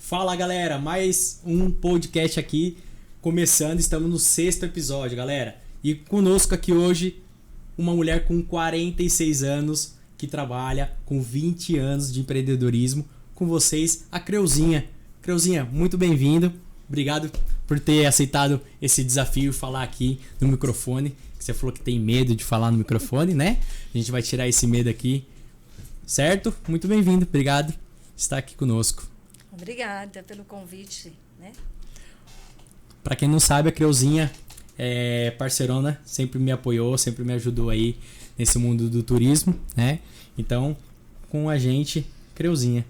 Fala galera, mais um podcast aqui começando, estamos no 6º episódio, galera. E conosco aqui hoje uma mulher com 46 anos que trabalha com 20 anos de empreendedorismo. Com vocês, a Creuzinha. Creuzinha, muito bem-vindo. Obrigado por ter aceitado esse desafio de falar aqui no microfone. Você falou que tem medo de falar no microfone, né? A gente vai tirar esse medo aqui, certo? Muito bem-vindo, obrigado por estar aqui conosco. Obrigada pelo convite, né? Pra quem não sabe, a Creuzinha é parceirona, sempre me apoiou, sempre me ajudou aí nesse mundo do turismo, né? Então, com a gente, Creuzinha.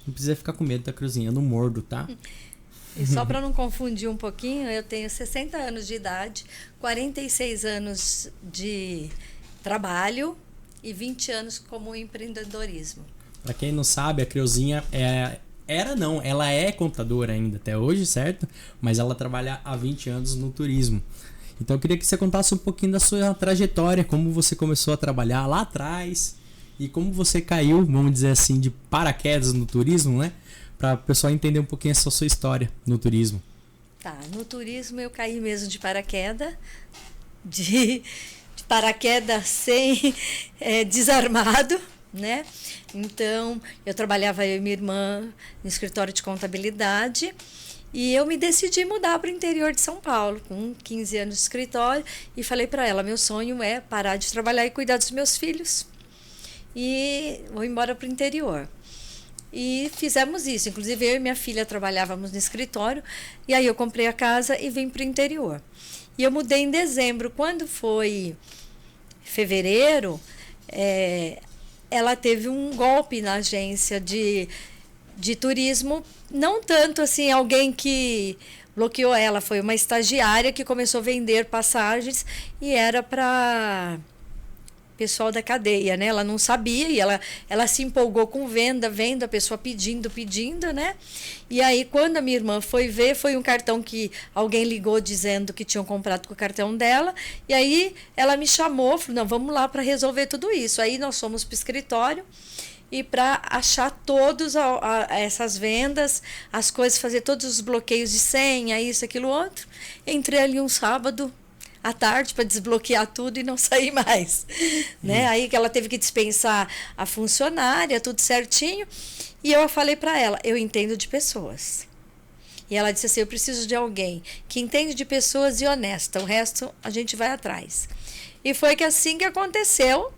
Não precisa ficar com medo da Creuzinha, eu não mordo, tá? E só para não confundir um pouquinho, eu tenho 60 anos de idade, 46 anos de trabalho e 20 anos como empreendedorismo. Pra quem não sabe, a Creuzinha ela é contadora ainda até hoje, certo? Mas ela trabalha há 20 anos no turismo. Então eu queria que você contasse um pouquinho da sua trajetória, como você começou a trabalhar lá atrás e como você caiu, vamos dizer assim, de paraquedas no turismo, né? Para o pessoal entender um pouquinho essa sua história no turismo. Tá, no turismo eu caí mesmo de paraquedas, de paraquedas sem desarmado, né? Então, eu trabalhava eu e minha irmã no escritório de contabilidade e eu me decidi mudar para o interior de São Paulo, com 15 anos de escritório, e falei para ela, meu sonho é parar de trabalhar e cuidar dos meus filhos e vou embora para o interior. E fizemos isso, inclusive eu e minha filha trabalhávamos no escritório, e aí eu comprei a casa e vim para o interior. E eu mudei em dezembro. Quando foi fevereiro, ela teve um golpe na agência de turismo, não tanto assim, alguém que bloqueou ela, foi uma estagiária que começou a vender passagens e era para pessoal da cadeia, né? Ela não sabia e ela se empolgou com venda, a pessoa pedindo, né? E aí, quando a minha irmã foi ver, foi um cartão que alguém ligou dizendo que tinham comprado com o cartão dela, e aí ela me chamou, falou, não, vamos lá para resolver tudo isso. Aí nós fomos para o escritório e para achar todas essas vendas, as coisas, fazer todos os bloqueios de senha, isso, aquilo, outro. Entrei ali um sábado à tarde para desbloquear tudo e não sair mais, né? Aí que ela teve que dispensar a funcionária, tudo certinho, e eu falei para ela, eu entendo de pessoas. E ela disse assim, eu preciso de alguém que entende de pessoas e honesta, o resto a gente vai atrás. E foi que assim que aconteceu,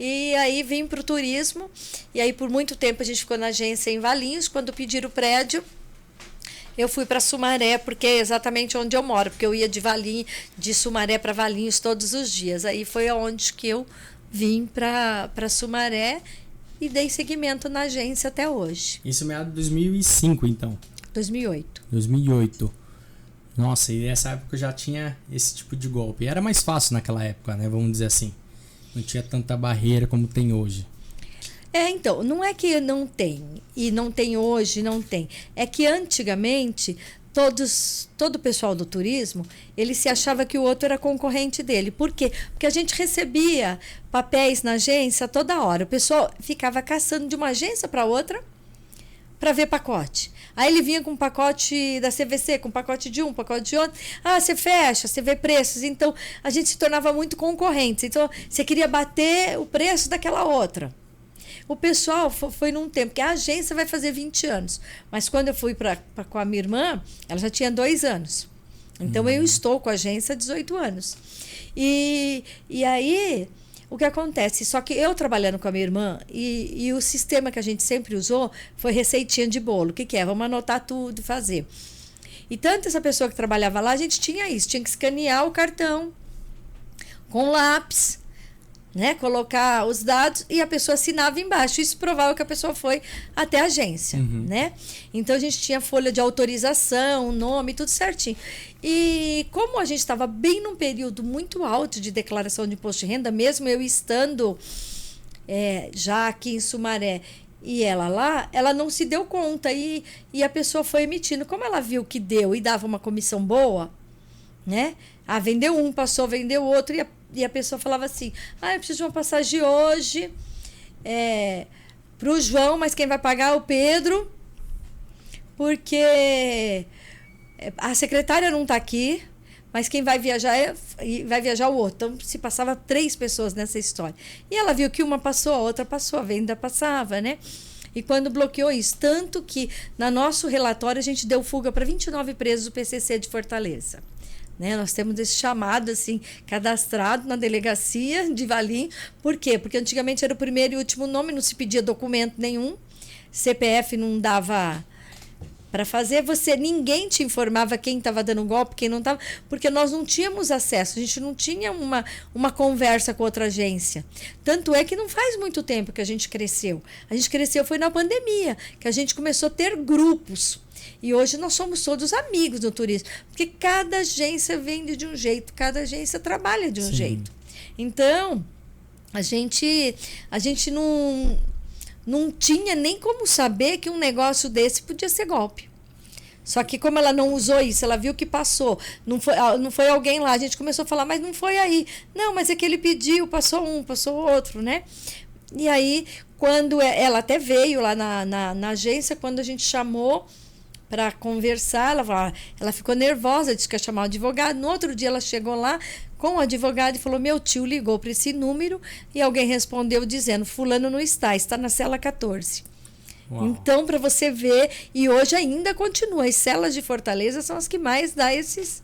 e aí vim para o turismo, e aí por muito tempo a gente ficou na agência em Valinhos. Quando pediram o prédio, eu fui para Sumaré, porque é exatamente onde eu moro, porque eu ia de Sumaré para Valinhos todos os dias. Aí foi aonde que eu vim para Sumaré e dei seguimento na agência até hoje. Isso é meado de 2005, então? 2008. 2008. Nossa, e nessa época já tinha esse tipo de golpe. Era mais fácil naquela época, né? Vamos dizer assim. Não tinha tanta barreira como tem hoje. Então, não é que não tem, e não tem hoje, não tem. É que antigamente, todo o pessoal do turismo, ele se achava que o outro era concorrente dele. Por quê? Porque a gente recebia papéis na agência toda hora. O pessoal ficava caçando de uma agência para outra para ver pacote. Aí ele vinha com um pacote da CVC, com um pacote de um, pacote de outro. Ah, você fecha, você vê preços. Então, a gente se tornava muito concorrente. Então, você queria bater o preço daquela outra. O pessoal foi num tempo que a agência vai fazer 20 anos. Mas quando eu fui com a minha irmã, ela já tinha 2 anos. Então, eu estou com a agência há 18 anos. E aí, o que acontece? Só que eu trabalhando com a minha irmã, e o sistema que a gente sempre usou foi receitinha de bolo. O que é? Vamos anotar tudo e fazer. E tanto essa pessoa que trabalhava lá, a gente tinha isso. Tinha que escanear o cartão com lápis, né, colocar os dados e a pessoa assinava embaixo. Isso provava que a pessoa foi até a agência, né? Então a gente tinha folha de autorização, nome, tudo certinho. E como a gente estava bem num período muito alto de declaração de imposto de renda, mesmo eu estando já aqui em Sumaré e ela lá, ela não se deu conta e a pessoa foi emitindo. Como ela viu que deu e dava uma comissão boa, né? Ah, vendeu um, passou, vendeu outro, e a pessoa falava assim, eu preciso de uma passagem hoje para o João, mas quem vai pagar é o Pedro. porque a secretária não está aqui, mas quem vai viajar vai viajar o outro. Então, se passava 3 pessoas nessa história. E ela viu que uma passou, a outra passou, a venda passava, né? E quando bloqueou isso, tanto que no nosso relatório a gente deu fuga para 29 presos do PCC de Fortaleza. Né? Nós temos esse chamado assim, cadastrado na delegacia de Valinho. Por quê? Porque antigamente era o primeiro e último nome, não se pedia documento nenhum, CPF não dava para fazer, ninguém te informava quem estava dando golpe, quem não estava, porque nós não tínhamos acesso, a gente não tinha uma conversa com outra agência. Tanto é que não faz muito tempo que a gente cresceu. A gente cresceu foi na pandemia, que a gente começou a ter grupos. E hoje nós somos todos amigos do turismo, porque cada agência vende de um jeito, cada agência trabalha de um jeito. Então, a gente não tinha nem como saber que um negócio desse podia ser golpe. Só que como ela não usou isso, ela viu que passou. Não foi alguém lá. A gente começou a falar, mas não foi aí. Não, mas é que ele pediu, passou um, passou outro, né? E aí, quando ela até veio lá na agência, quando a gente chamou para conversar, ela ficou nervosa, disse que ia chamar o advogado. No outro dia ela chegou lá com o advogado e falou, meu tio ligou para esse número e alguém respondeu dizendo, fulano não está na cela 14. Uau. Então, para você ver, e hoje ainda continua, as celas de Fortaleza são as que mais dá esses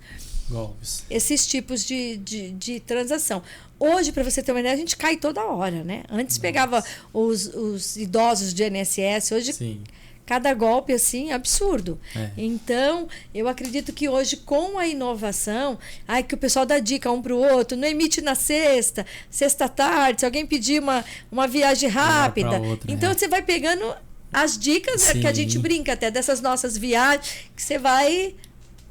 golpes, esses tipos de transação. Hoje, para você ter uma ideia, a gente cai toda hora, né? Antes pegava os idosos de INSS, hoje... Sim. Cada golpe, assim, absurdo. Então, eu acredito que hoje, com a inovação, que o pessoal dá dica um para o outro, não emite na sexta tarde, se alguém pedir uma viagem rápida. Outra, então, você vai pegando as dicas, né, que a gente brinca até dessas nossas viagens, que você vai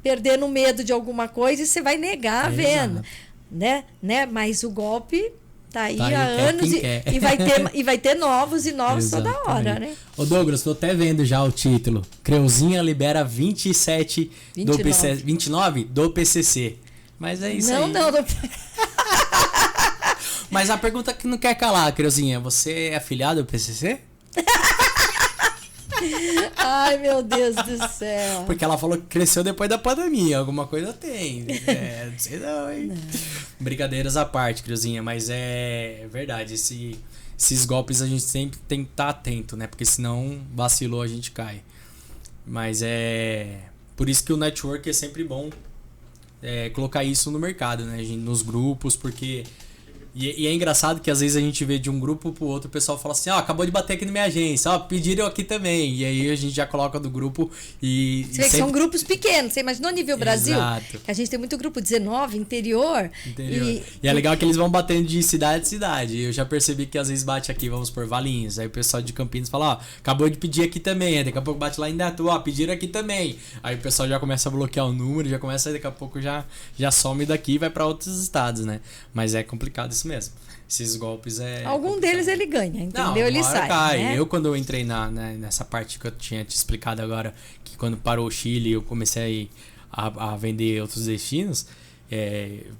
perdendo medo de alguma coisa e você vai negar a venda. Né? Mas o golpe... Tá aí há anos e vai ter novos e novos toda hora, né? Ô Douglas, tô até vendo já o título. Creuzinha libera 27 do PCC, 29 do PCC. Mas é isso aí. Não. Mas a pergunta que não quer calar, Creuzinha, você é afiliado do PCC? Ai, meu Deus do céu. Porque ela falou que cresceu depois da pandemia. Alguma coisa tem. Não sei não, hein? Não. Brincadeiras à parte, Creuzinha. Mas é verdade. Esses golpes a gente sempre tem que estar atento, né? Porque senão vacilou, a gente cai. Mas é... Por isso que o network é sempre bom colocar isso no mercado, né? Nos grupos, porque... E é engraçado que às vezes a gente vê de um grupo pro outro, o pessoal fala assim, acabou de bater aqui na minha agência, pediram aqui também. E aí a gente já coloca do grupo e... Você vê que são grupos pequenos, você imaginou o nível Brasil? Exato. Que a gente tem muito grupo 19, interior. E é legal que eles vão batendo de cidade em cidade. Eu já percebi que às vezes bate aqui, vamos por Valinhos. Aí o pessoal de Campinas fala, acabou de pedir aqui também. Aí daqui a pouco bate lá em Indaiatuba, pediram aqui também. Aí o pessoal já começa a bloquear o número, já começa, daqui a pouco já some daqui e vai para outros estados, né? Mas é complicado isso mesmo. Esses golpes Algum deles ele ganha, entendeu? Não, ele sai. Né? Eu, quando eu entrei nessa parte que eu tinha te explicado agora, que quando parou o Chile, eu comecei a vender outros destinos,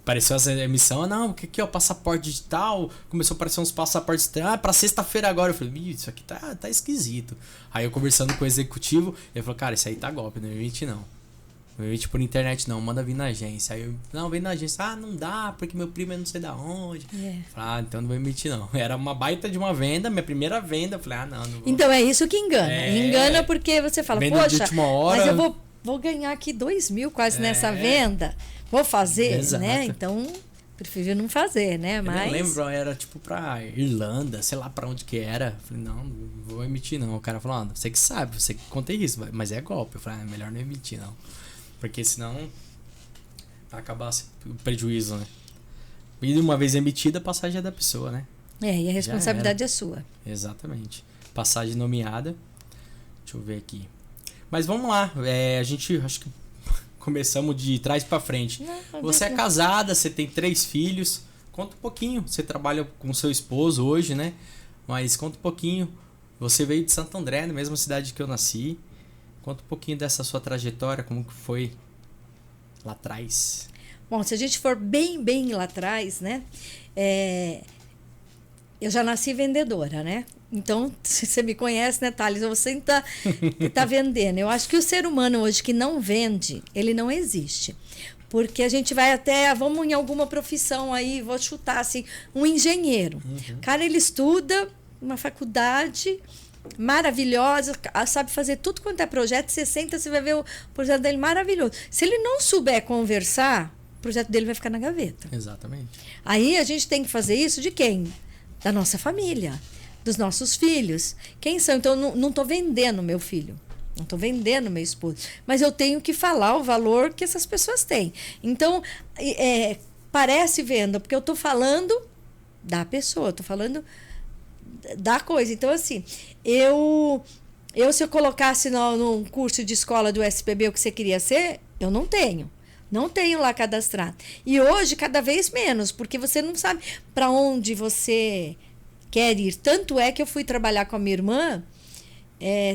apareceu essa emissão, porque aqui, passaporte digital, começou a aparecer uns passaportes, pra sexta-feira agora. Eu falei, isso aqui tá esquisito. Aí eu conversando com o executivo, ele falou, cara, isso aí tá golpe, não emite não. Não emite por internet não, manda vir na agência. Aí eu, não, vem na agência, não dá, porque meu primo é não sei da onde. Falei, então não vou emitir não. Era uma baita de uma venda, minha primeira venda, eu falei, não vou. Então é isso que engana. Engana porque você fala, venda de última hora, mas eu vou ganhar aqui 2.000 quase nessa venda. Vou fazer, exato, né? Então, prefiro não fazer, né? Mas... Eu lembro, era tipo pra Irlanda, sei lá pra onde que era. Falei, não vou emitir não. O cara falou, você que sabe, você que conta isso, mas é golpe. Eu falei, melhor não emitir não. Porque senão vai acabar o prejuízo, né? E uma vez emitida, a passagem é da pessoa, né? E a responsabilidade é sua. Exatamente. Passagem nomeada. Deixa eu ver aqui. Mas vamos lá. A gente, acho que começamos de trás pra frente. Você é casada, você tem 3 filhos. Conta um pouquinho. Você trabalha com seu esposo hoje, né? Mas conta um pouquinho. Você veio de Santo André, na mesma cidade que eu nasci. Conta um pouquinho dessa sua trajetória, como que foi lá atrás. Bom, se a gente for bem lá atrás, né? Eu já nasci vendedora, né? Então, se você me conhece, né, Thales? Você tá vendendo. Eu acho que o ser humano hoje que não vende, ele não existe. Porque a gente vai até, vamos em alguma profissão aí, vou chutar assim, um engenheiro. O cara, ele estuda uma faculdade maravilhosa, sabe fazer tudo quanto é projeto, você senta, você vai ver o projeto dele maravilhoso. Se ele não souber conversar, o projeto dele vai ficar na gaveta. Exatamente. Aí a gente tem que fazer isso de quem? Da nossa família, dos nossos filhos. Quem são? Então, não estou vendendo meu filho. Não estou vendendo meu esposo. Mas eu tenho que falar o valor que essas pessoas têm. Então, parece venda, porque eu estou falando da pessoa, estou falando da coisa. Então, assim, se eu colocasse num curso de escola do SPB o que você queria ser, eu não tenho. Não tenho lá cadastrado. E hoje, cada vez menos, porque você não sabe para onde você quer ir. Tanto é que eu fui trabalhar com a minha irmã,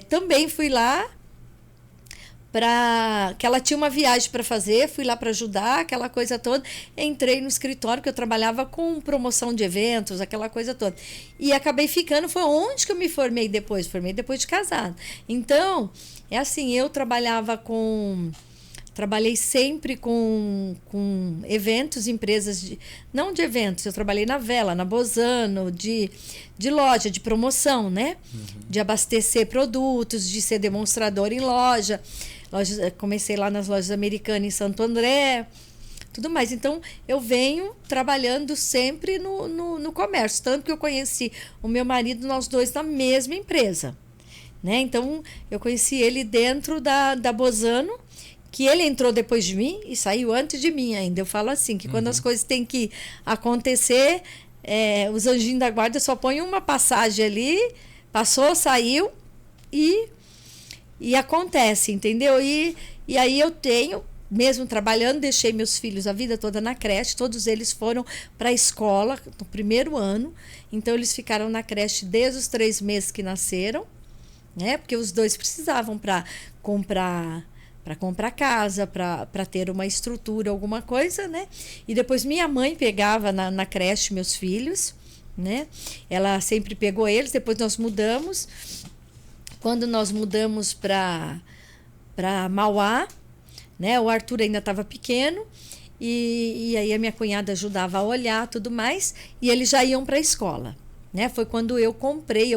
também fui lá que ela tinha uma viagem para fazer, fui lá para ajudar, aquela coisa toda. Entrei no escritório, que eu trabalhava com promoção de eventos, aquela coisa toda. E acabei ficando, foi onde que eu me formei depois? Formei depois de casada. Então, é assim, eu trabalhei sempre com eventos, empresas, não de eventos, eu trabalhei na Vela, na Bozano, de loja, de promoção, né? De abastecer produtos, de ser demonstrador em loja. Comecei lá nas lojas americanas em Santo André, tudo mais. Então, eu venho trabalhando sempre no comércio. Tanto que eu conheci o meu marido, nós dois na mesma empresa. Né? Então, eu conheci ele dentro da Bozano, que ele entrou depois de mim e saiu antes de mim ainda. Eu falo assim, que quando as coisas têm que acontecer, os anjinhos da guarda só põem uma passagem ali, passou, saiu e acontece, entendeu? E aí eu tenho, mesmo trabalhando, deixei meus filhos a vida toda na creche, todos eles foram para a escola no primeiro ano, então eles ficaram na creche desde os 3 meses que nasceram, né? Porque os dois precisavam para comprar casa, para ter uma estrutura, alguma coisa, né? E depois minha mãe pegava na creche meus filhos, né? Ela sempre pegou eles, depois nós mudamos. Quando nós mudamos para Mauá, né? O Arthur ainda estava pequeno, e aí a minha cunhada ajudava a olhar, tudo mais, e eles já iam para a escola. Né? Foi quando eu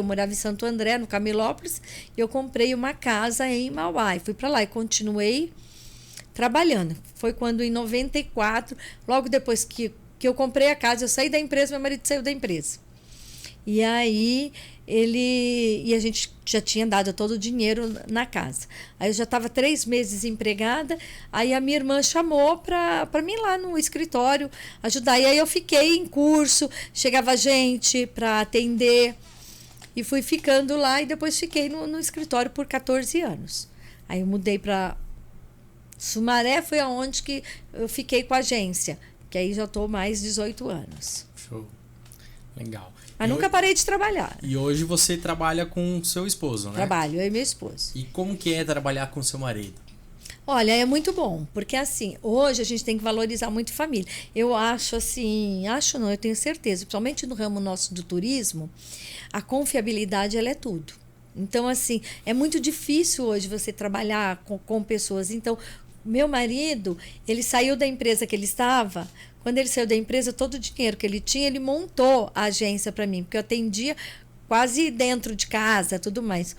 morava em Santo André, no Camilópolis, e eu comprei uma casa em Mauá. E fui para lá e continuei trabalhando. Foi quando, em 94, logo depois que eu comprei a casa, eu saí da empresa, meu marido saiu da empresa. E aí a gente já tinha dado todo o dinheiro na casa. Aí eu já estava 3 meses empregada, aí a minha irmã chamou para mim lá no escritório ajudar. E aí eu fiquei em curso, chegava gente para atender e fui ficando lá e depois fiquei no escritório por 14 anos. Aí eu mudei para Sumaré, foi aonde que eu fiquei com a agência, que aí já estou mais 18 anos. Show. Legal. Mas nunca parei de trabalhar. E hoje você trabalha com seu esposo, né? Trabalho, eu e meu esposo. E como que é trabalhar com seu marido? Olha, é muito bom, porque assim, hoje a gente tem que valorizar muito família. Eu acho assim, eu tenho certeza, principalmente no ramo nosso do turismo, a confiabilidade, ela é tudo. Então, assim, é muito difícil hoje você trabalhar com pessoas. Então, meu marido, ele saiu da empresa que ele estava. Quando ele saiu da empresa, todo o dinheiro que ele tinha, ele montou a agência para mim, porque eu atendia quase dentro de casa, tudo mais.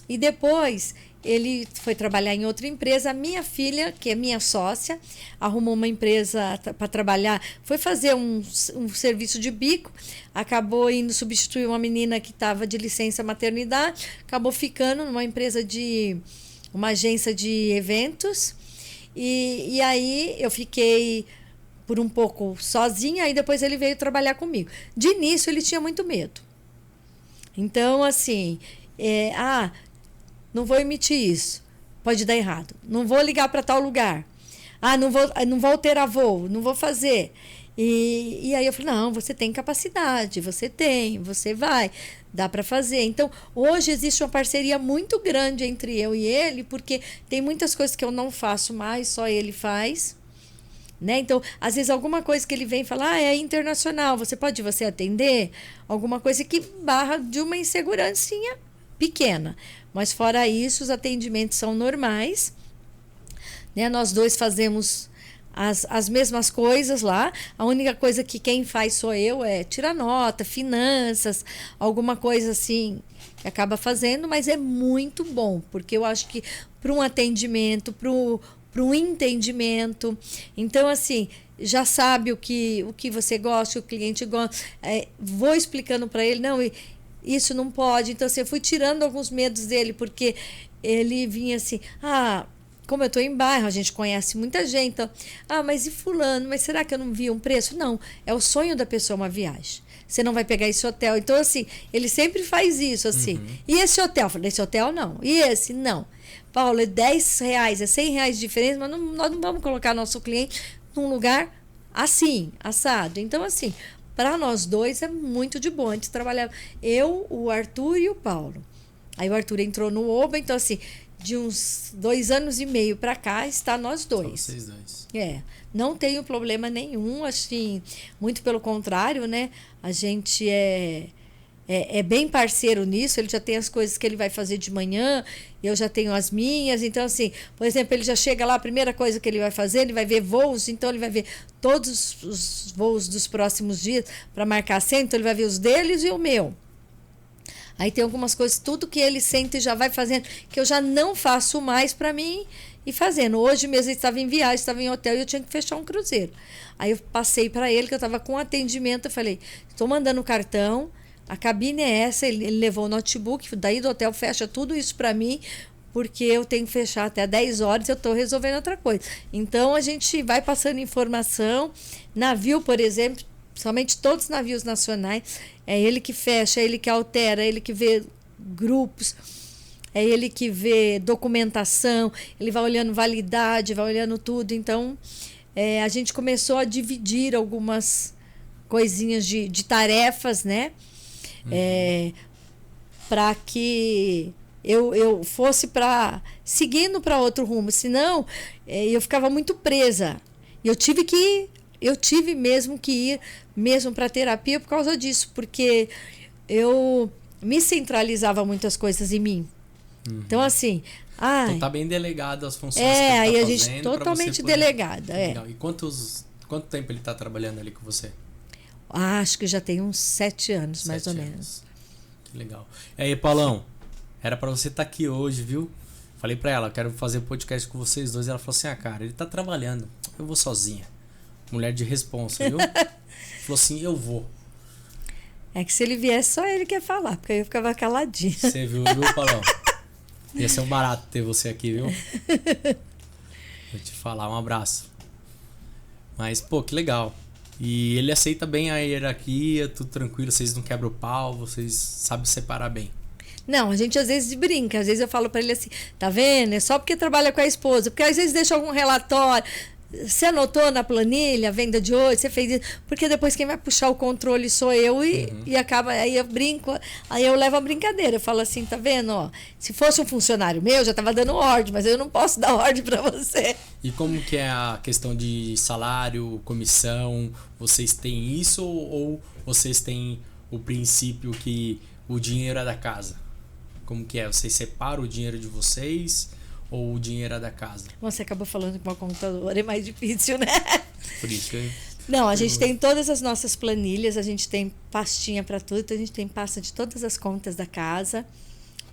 E depois ele foi trabalhar em outra empresa. A minha filha, que é minha sócia, arrumou uma empresa para trabalhar, foi fazer um serviço de bico, acabou indo substituir uma menina que estava de licença maternidade, acabou ficando numa empresa uma agência de eventos. E aí eu fiquei por um pouco sozinha, aí depois ele veio trabalhar comigo. De início, ele tinha muito medo. Então, assim, não vou emitir isso, pode dar errado. Não vou ligar para tal lugar. Não vou ter voo, não vou fazer. E aí eu falei, não, você tem capacidade, você vai, dá para fazer. Então, hoje existe uma parceria muito grande entre eu e ele, porque tem muitas coisas que eu não faço mais, só ele faz. né? Então, às vezes, alguma coisa que ele vem falar, é internacional, pode você atender? Alguma coisa que barra de uma insegurancinha pequena. Mas, fora isso, os atendimentos são normais, né? Nós dois fazemos as mesmas coisas lá. A única coisa que quem faz sou eu, é tirar nota, finanças, alguma coisa assim que acaba fazendo, mas é muito bom, porque eu acho que para um atendimento, para um entendimento, então assim, já sabe o que você gosta, o cliente gosta, vou explicando para ele, não, isso não pode. Então assim, eu fui tirando alguns medos dele, porque ele vinha assim, como eu estou em bairro, a gente conhece muita gente. Então, mas e fulano? Mas será que eu não vi um preço? Não, é o sonho da pessoa uma viagem. Você não vai pegar esse hotel. Então, assim, ele sempre faz isso, assim. E esse hotel? Eu falei, esse hotel não. E esse? Não. Paulo, é R$10, é R$100 de diferença, mas nós não vamos colocar nosso cliente num lugar assim, assado. Então, assim, para nós dois é muito de boa. A gente trabalhava, eu, o Arthur e o Paulo. Aí o Arthur entrou no Oba, então, assim, de uns 2 anos e meio para cá, está nós dois. Só vocês dois. Não tenho problema nenhum, assim, muito pelo contrário, né? A gente é bem parceiro nisso, ele já tem as coisas que ele vai fazer de manhã, eu já tenho as minhas, então assim, por exemplo, ele já chega lá, a primeira coisa que ele vai fazer, ele vai ver voos, então ele vai ver todos os voos dos próximos dias para marcar assento, então ele vai ver os deles e o meu. Aí tem algumas coisas, tudo que ele sente e já vai fazendo, que eu já não faço mais para mim ir fazendo. Hoje mesmo ele estava em viagem, estava em hotel e eu tinha que fechar um cruzeiro. Aí eu passei para ele, que eu estava com atendimento, eu falei, estou mandando o cartão, a cabine é essa, ele levou o notebook, daí do hotel fecha tudo isso para mim, porque eu tenho que fechar até 10 horas, eu estou resolvendo outra coisa. Então a gente vai passando informação, navio, por exemplo, somente todos os navios nacionais, é ele que fecha, é ele que altera, é ele que vê grupos, é ele que vê documentação, ele vai olhando validade, vai olhando tudo. Então, a gente começou a dividir algumas coisinhas de tarefas, né? Para que eu fosse seguindo para outro rumo, senão eu ficava muito presa. Eu tive mesmo que ir mesmo para terapia por causa disso, porque eu me centralizava muitas coisas em mim. Então, assim... Então tá bem delegado as funções que ele tá aí a fazendo, gente totalmente delegada. Legal. E quanto tempo ele tá trabalhando ali com você? Acho que já tem uns 7 anos, mais ou menos. Que legal. E aí, Paulão, era para você estar aqui hoje, viu? Falei para ela, quero fazer podcast com vocês dois. Ela falou assim, cara, ele tá trabalhando, eu vou sozinha. Mulher de responsa, viu? Falou assim, eu vou. É que se ele viesse, só ele quer falar, porque aí eu ficava caladinha. Você viu, Paulão? Ia ser um barato ter você aqui, viu? Vou te falar, um abraço. Mas, pô, que legal. E ele aceita bem a hierarquia, tudo tranquilo, vocês não quebram o pau, vocês sabem separar bem. Não, a gente às vezes brinca, às vezes eu falo pra ele assim, tá vendo? É só porque trabalha com a esposa, porque às vezes deixa algum relatório, você anotou na planilha a venda de hoje, você fez isso, porque depois quem vai puxar o controle sou eu e acaba, aí eu brinco, aí eu levo a brincadeira, eu falo assim, tá vendo, ó, se fosse um funcionário meu, já tava dando ordem, mas eu não posso dar ordem pra você. E como que é a questão de salário, comissão, vocês têm isso ou vocês têm o princípio que o dinheiro é da casa? Como que é? Vocês separam o dinheiro de vocês ou o dinheiro é da casa? Você acabou falando com uma computadora, é mais difícil, né? Por isso que... Não, a gente tem todas as nossas planilhas, a gente tem pastinha para tudo, então a gente tem pasta de todas as contas da casa,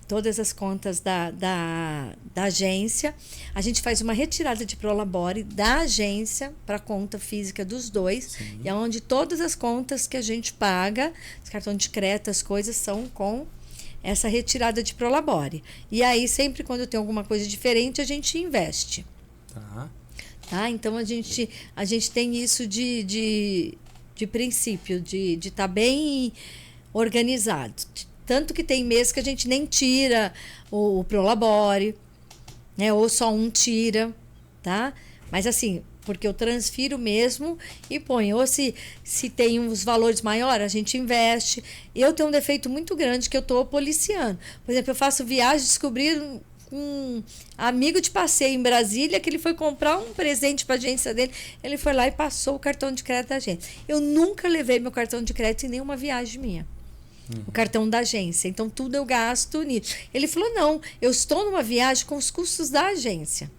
todas as contas da agência. A gente faz uma retirada de Prolabore da agência para a conta física dos dois. Sim. E é onde todas as contas que a gente paga, os cartões de crédito, as coisas, são com essa retirada de Prolabore. E aí, sempre quando tem alguma coisa diferente, a gente investe. Tá? Então, a gente tem isso de princípio, de estar bem organizado. Tanto que tem meses que a gente nem tira o Prolabore, né? Ou só um tira, tá? Mas assim, porque eu transfiro mesmo e ponho. Ou se tem uns valores maiores, a gente investe. Eu tenho um defeito muito grande que eu estou policiando. Por exemplo, eu faço viagem, descobrir um amigo de passeio em Brasília, que ele foi comprar um presente para a agência dele. Ele foi lá e passou o cartão de crédito da agência. Eu nunca levei meu cartão de crédito em nenhuma viagem minha. O cartão da agência. Então, tudo eu gasto nisso. Ele falou, não, eu estou numa viagem com os custos da agência.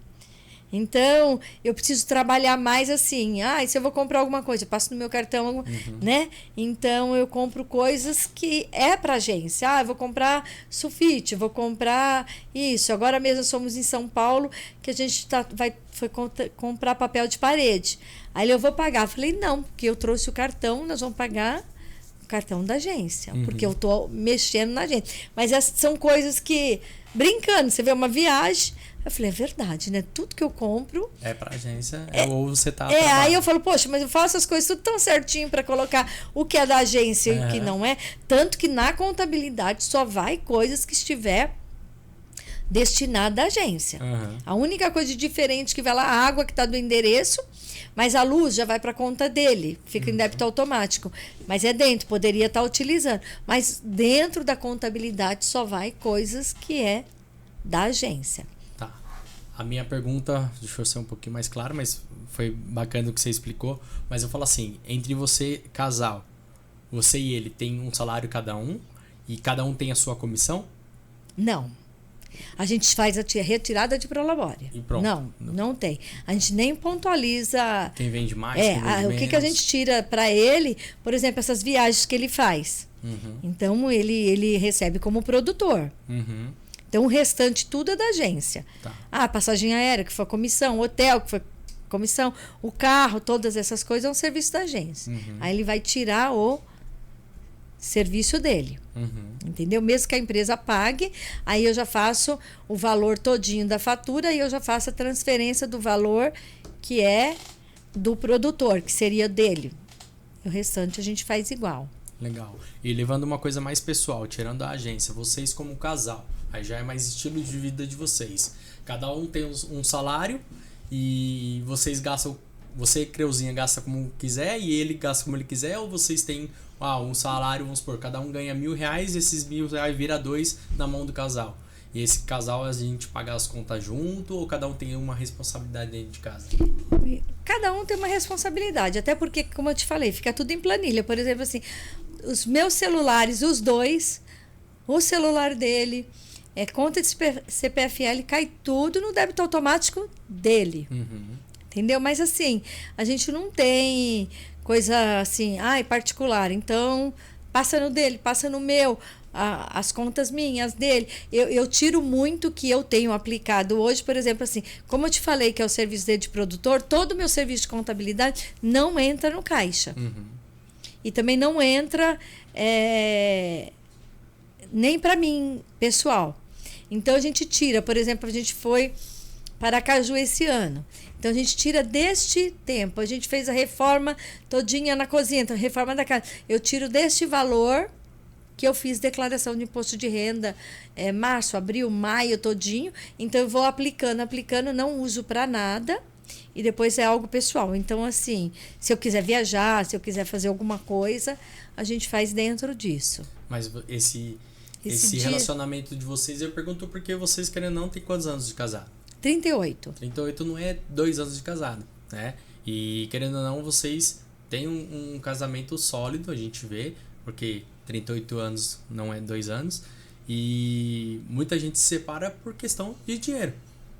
Então, eu preciso trabalhar mais assim. Se eu vou comprar alguma coisa, eu passo no meu cartão, né? Então, eu compro coisas que é para agência. Eu vou comprar sulfite, vou comprar isso. Agora mesmo somos em São Paulo, que a gente foi comprar papel de parede. Aí eu vou pagar. Eu falei, não, porque eu trouxe o cartão, nós vamos pagar o cartão da agência. Porque eu estou mexendo na agência. Mas essas são coisas que, brincando, você vê uma viagem... Eu falei, é verdade, né? Tudo que eu compro... É pra agência, ou você tá... aí eu falo, poxa, mas eu faço as coisas tudo tão certinho para colocar o que é da agência e o que não é. Tanto que na contabilidade só vai coisas que estiver destinada à agência. A única coisa diferente que vai lá, a água que está do endereço, mas a luz já vai para a conta dele, fica em débito automático. Mas é dentro, poderia estar utilizando. Mas dentro da contabilidade só vai coisas que é da agência. A minha pergunta, deixa eu ser um pouquinho mais claro, mas foi bacana o que você explicou. Mas eu falo assim, entre você, casal, você e ele tem um salário cada um e cada um tem a sua comissão? Não. A gente faz a retirada de prolabore. E pronto. Não tem. A gente nem pontualiza... Quem vende mais, quem vende menos. O que a gente tira para ele, por exemplo, essas viagens que ele faz. Então, ele recebe como produtor. Então, o restante tudo é da agência. Passagem aérea, que foi comissão, hotel, que foi comissão, o carro, todas essas coisas é um serviço da agência. Aí ele vai tirar o serviço dele. Entendeu? Mesmo que a empresa pague, aí eu já faço o valor todinho da fatura e eu já faço a transferência do valor que é do produtor, que seria dele. O restante a gente faz igual. Legal. E levando uma coisa mais pessoal, tirando a agência, vocês como casal, aí já é mais estilo de vida de vocês. Cada um tem um salário e vocês gastam, você, Creuzinha, gasta como quiser e ele gasta como ele quiser, ou vocês têm um salário, vamos supor, cada um ganha R$1.000 e esses R$1.000 vira 2 na mão do casal. E esse casal a gente paga as contas junto ou cada um tem uma responsabilidade dentro de casa? Cada um tem uma responsabilidade, até porque, como eu te falei, fica tudo em planilha. Por exemplo, assim, os meus celulares, os dois, o celular dele, conta de CPFL, cai tudo no débito automático dele. Entendeu? Mas assim, a gente não tem coisa assim, particular. Então, passa no dele, passa no meu, as contas minhas, dele. Eu tiro muito que eu tenho aplicado hoje, por exemplo, assim, como eu te falei que é o serviço dele de produtor, todo o meu serviço de contabilidade não entra no caixa. E também não entra nem para mim, pessoal. Então, a gente tira, por exemplo, a gente foi para Aracaju esse ano. Então, a gente tira deste tempo. A gente fez a reforma todinha na cozinha, então, reforma da casa. Eu tiro deste valor que eu fiz declaração de imposto de renda março, abril, maio, todinho. Então, eu vou aplicando, não uso para nada. E depois é algo pessoal. Então, assim, se eu quiser viajar, se eu quiser fazer alguma coisa, a gente faz dentro disso. Mas esse relacionamento de vocês, eu pergunto porque vocês, querendo ou não, tem quantos anos de casado? 38. 38 não é 2 anos de casado, né? E, querendo ou não, vocês têm um casamento sólido, a gente vê, porque 38 anos não é 2 anos. E muita gente se separa por questão de dinheiro,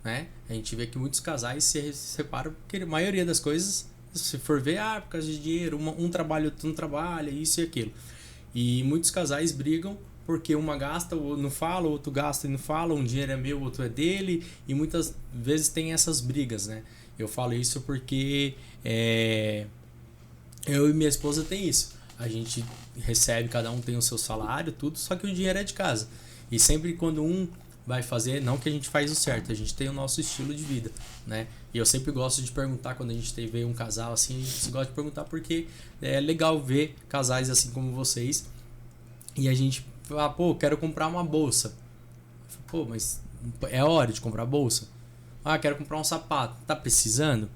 né? A gente vê que muitos casais se separam porque a maioria das coisas, se for ver, por causa de dinheiro, um trabalha, outro não trabalha, isso e aquilo. E muitos casais brigam porque uma gasta, ou não fala, o outro gasta e não fala, um dinheiro é meu, o outro é dele, e muitas vezes tem essas brigas, né? Eu falo isso porque eu e minha esposa tem isso. A gente recebe, cada um tem o seu salário, tudo, só que o dinheiro é de casa. E sempre quando um vai fazer, não que a gente faz o certo, a gente tem o nosso estilo de vida, né? E eu sempre gosto de perguntar, quando a gente vê um casal assim, a gente gosta de perguntar porque é legal ver casais assim como vocês. E a gente fala, quero comprar uma bolsa. Mas é hora de comprar bolsa? Quero comprar um sapato. Tá precisando?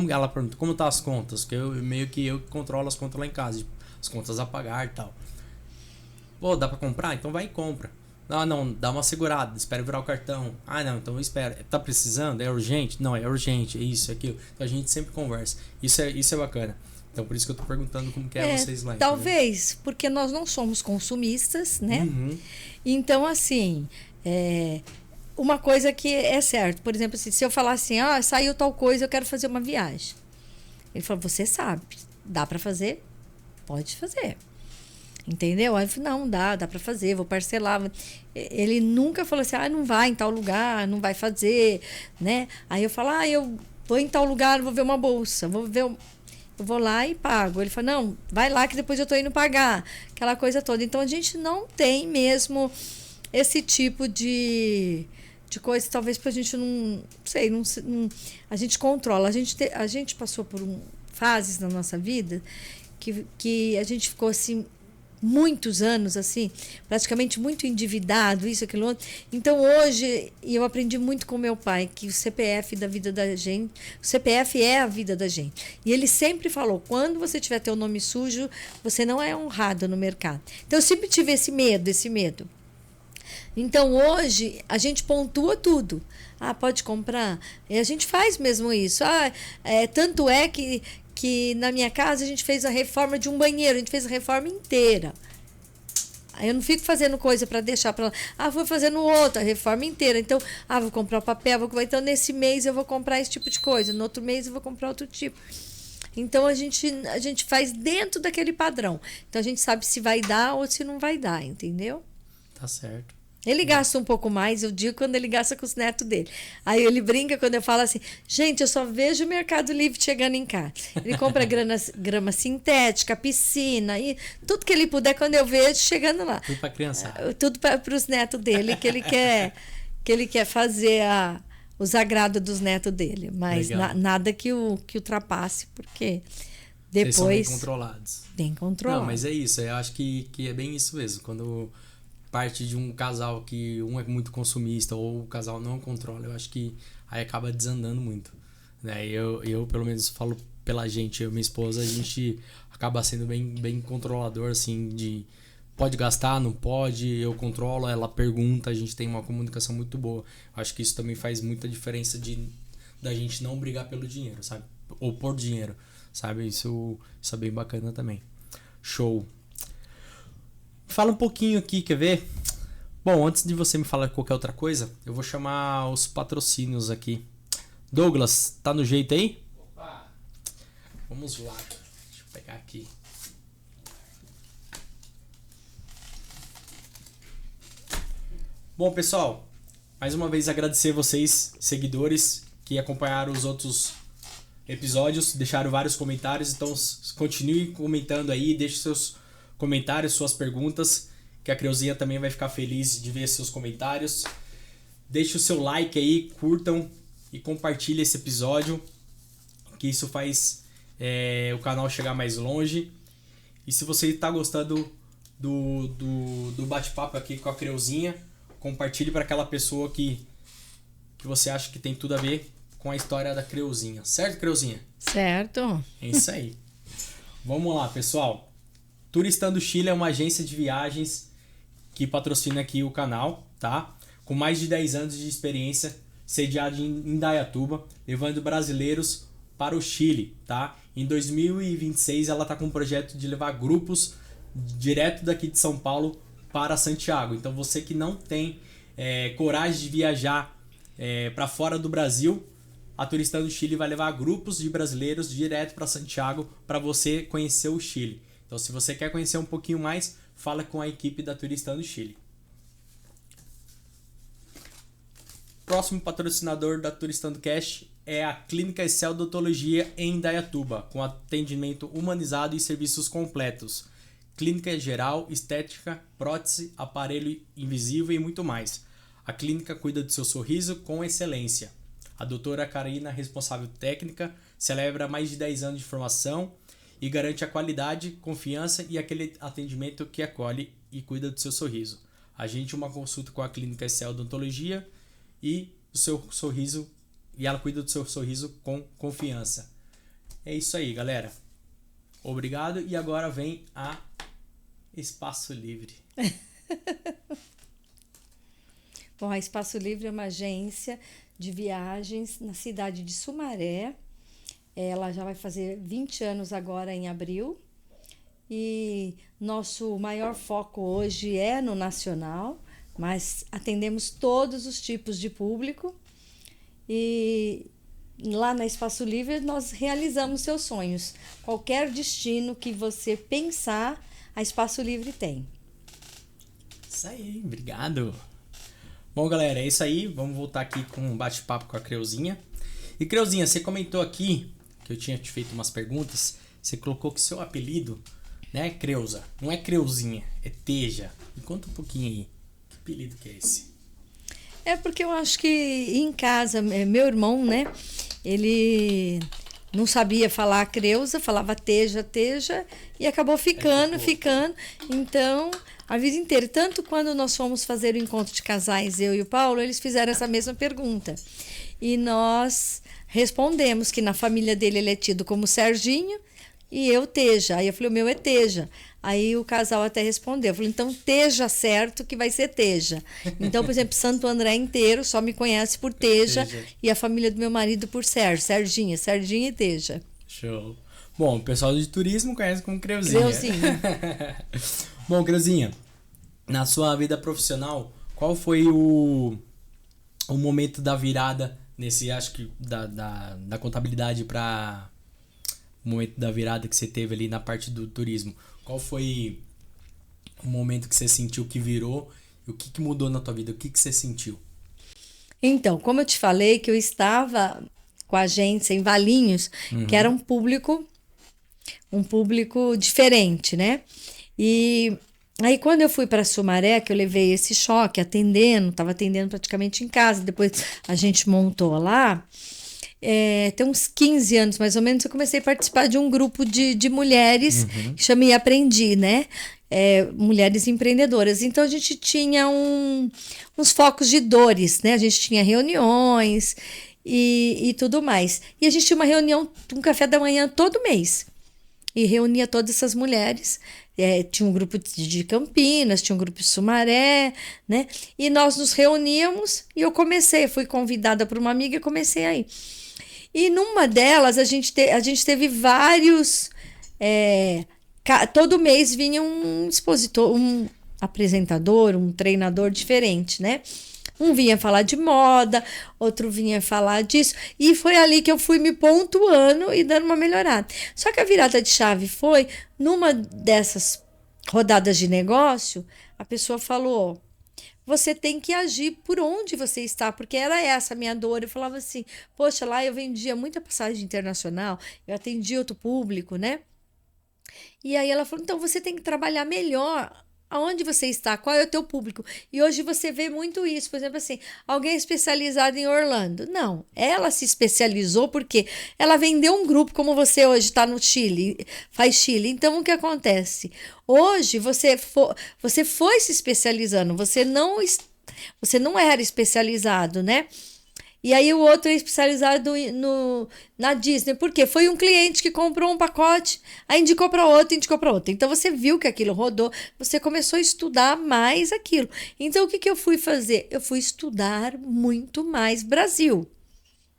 Ela pergunta, como tá as contas? Porque eu controlo as contas lá em casa, as contas a pagar e tal. Dá pra comprar? Então vai e compra. Ah, não, dá uma segurada, espera virar o cartão. Ah, não, então espera. Tá precisando? É urgente? Não, é urgente, é isso, é aquilo. Então a gente sempre conversa. Isso é bacana. Então por isso que eu tô perguntando como que é vocês lá. Talvez, porque nós não somos consumistas, né? Uhum. Então, assim, uma coisa que é certo, por exemplo, assim, se eu falar assim, saiu tal coisa, eu quero fazer uma viagem. Ele falou, você sabe, dá para fazer? Pode fazer. Entendeu? Aí eu falei, não, dá para fazer, vou parcelar. Ele nunca falou assim, não vai em tal lugar, não vai fazer, né? Aí eu falo, eu vou em tal lugar, vou ver uma bolsa, eu vou lá e pago. Ele falou, não, vai lá que depois eu tô indo pagar. Aquela coisa toda. Então, a gente não tem mesmo esse tipo de coisa, talvez pra gente não sei, não, a gente controla. A gente passou por fases na nossa vida que a gente ficou assim muitos anos assim, praticamente muito endividado, isso, aquilo outro. Então hoje eu aprendi muito com meu pai que o CPF da vida da gente, o CPF é a vida da gente. E ele sempre falou, quando você tiver teu nome sujo, você não é honrado no mercado. Então eu sempre tive esse medo. Então hoje a gente pontua tudo. Pode comprar? E a gente faz mesmo isso. Tanto é que na minha casa a gente fez a reforma de um banheiro, a gente fez a reforma inteira. Aí eu não fico fazendo coisa para deixar para lá. Vou fazendo outra, a reforma inteira. Então, vou comprar o papel, então nesse mês eu vou comprar esse tipo de coisa, no outro mês eu vou comprar outro tipo. Então a gente faz dentro daquele padrão. Então a gente sabe se vai dar ou se não vai dar, entendeu? Tá certo. Ele gasta um pouco mais, eu digo, quando ele gasta com os netos dele. Aí ele brinca quando eu falo assim, gente, eu só vejo o Mercado Livre chegando em casa. Ele compra grama sintética, piscina, e tudo que ele puder, quando eu vejo, chegando lá. Tudo para criança. Tudo para os netos dele, que ele quer fazer os agrados dos netos dele. Mas nada que ultrapasse, porque depois... Vocês são bem controlados. Bem controlados. Não, mas é isso, eu acho que é bem isso mesmo. Quando parte de um casal que um é muito consumista ou o casal não controla, eu acho que aí acaba desandando muito, né? Eu pelo menos falo pela gente, eu e minha esposa, a gente acaba sendo bem controlador, assim, de pode gastar, não pode, eu controlo, ela pergunta, a gente tem uma comunicação muito boa. Acho que isso também faz muita diferença da gente não brigar pelo dinheiro, sabe? Ou por dinheiro, sabe? Isso é bem bacana também. Show! Fala um pouquinho aqui, quer ver? Bom, antes de você me falar qualquer outra coisa, eu vou chamar os patrocínios aqui. Douglas, tá no jeito aí? Opa! Vamos lá. Deixa eu pegar aqui. Bom, pessoal, mais uma vez agradecer vocês, seguidores, que acompanharam os outros episódios, deixaram vários comentários, então continue comentando aí, deixe seus comentários, suas perguntas, que a Creuzinha também vai ficar feliz de ver seus comentários. Deixe o seu like aí, curtam e compartilhe esse episódio, que isso faz o canal chegar mais longe. E se você está gostando do bate-papo aqui com a Creuzinha, compartilhe para aquela pessoa que você acha que tem tudo a ver com a história da Creuzinha. Certo, Creuzinha? Certo. É isso aí. Vamos lá, pessoal. Turistando Chile é uma agência de viagens que patrocina aqui o canal, tá? Com mais de 10 anos de experiência, sediada em Indaiatuba, levando brasileiros para o Chile, tá? Em 2026 ela está com um projeto de levar grupos direto daqui de São Paulo para Santiago. Então você que não tem coragem de viajar para fora do Brasil, a Turistando Chile vai levar grupos de brasileiros direto para Santiago para você conhecer o Chile. Então, se você quer conhecer um pouquinho mais, fala com a equipe da Turistando Chile. Próximo patrocinador da Turistando Cash é a Clínica Excel Odontologia em Indaiatuba, com atendimento humanizado e serviços completos. Clínica geral, estética, prótese, aparelho invisível e muito mais. A clínica cuida do seu sorriso com excelência. A doutora Karina, responsável técnica, celebra mais de 10 anos de formação e garante a qualidade, confiança e aquele atendimento que acolhe e cuida do seu sorriso. Agende uma consulta com a Clínica Excel Odontologia e o seu sorriso, e ela cuida do seu sorriso com confiança. É isso aí, galera. Obrigado e agora vem a Espaço Livre. Bom, a Espaço Livre é uma agência de viagens na cidade de Sumaré. Ela já vai fazer 20 anos agora em abril. E nosso maior foco hoje é no nacional, mas atendemos todos os tipos de público. E lá na Espaço Livre nós realizamos seus sonhos. Qualquer destino que você pensar, a Espaço Livre tem. Isso aí, obrigado. Bom, galera, é isso aí. Vamos voltar aqui com um bate-papo com a Creuzinha. E Creuzinha, você comentou aqui, que eu tinha te feito umas perguntas, você colocou que seu apelido, né, Creuza, não é Creuzinha, é Teja. Me conta um pouquinho aí, que apelido que é esse? É porque eu acho que em casa, meu irmão, né, ele não sabia falar Creuza, falava Teja, e acabou ficando. Então, a vida inteira. Tanto quando nós fomos fazer o encontro de casais, eu e o Paulo, eles fizeram essa mesma pergunta. E nós respondemos que na família dele ele é tido como Serginho e eu Teja. Aí eu falei, o meu é Teja. Aí o casal até respondeu. Eu falei, então Teja certo que vai ser Teja. Então, por exemplo, Santo André inteiro só me conhece por Teja e a família do meu marido por Sérgio. Serginha e Teja. Show. Bom, o pessoal de turismo conhece como Creuzinha. Bom, Creuzinha, na sua vida profissional, qual foi o momento da virada nesse, acho que da contabilidade para o momento da virada que você teve ali na parte do turismo? Qual foi o momento que você sentiu que virou e o que mudou na tua vida? O que você sentiu? Então, como eu te falei que eu estava com a agência em Valinhos, que era um público diferente, né? E aí quando eu fui para Sumaré, que eu levei esse choque estava atendendo praticamente em casa, depois a gente montou lá, tem uns 15 anos mais ou menos, eu comecei a participar de um grupo de mulheres, que chama E Aprendi, né? Mulheres empreendedoras. Então a gente tinha uns focos de dores, né? A gente tinha reuniões e tudo mais. E a gente tinha uma reunião, um café da manhã todo mês. E reunia todas essas mulheres. Tinha um grupo de Campinas, tinha um grupo de Sumaré, né? E nós nos reuníamos e eu fui convidada por uma amiga e comecei aí. E numa delas a gente teve vários. Todo mês vinha um expositor, um apresentador, um treinador diferente, né? Um vinha falar de moda, outro vinha falar disso. E foi ali que eu fui me pontuando e dando uma melhorada. Só que a virada de chave foi, numa dessas rodadas de negócio, a pessoa falou, você tem que agir por onde você está, porque era essa a minha dor. Eu falava assim, poxa, lá eu vendia muita passagem internacional, eu atendia outro público, né? E aí ela falou, então você tem que trabalhar melhor aonde você está, qual é o teu público. E hoje você vê muito isso, por exemplo assim, alguém especializado em Orlando. Não, ela se especializou porque ela vendeu um grupo, como você hoje está no Chile, faz Chile. Então o que acontece? Hoje você foi se especializando, você não era especializado, né? E aí o outro é especializado na Disney. Por quê? Foi um cliente que comprou um pacote, aí indicou para outro. Então você viu que aquilo rodou, você começou a estudar mais aquilo. Então o que eu fui fazer? Eu fui estudar muito mais Brasil.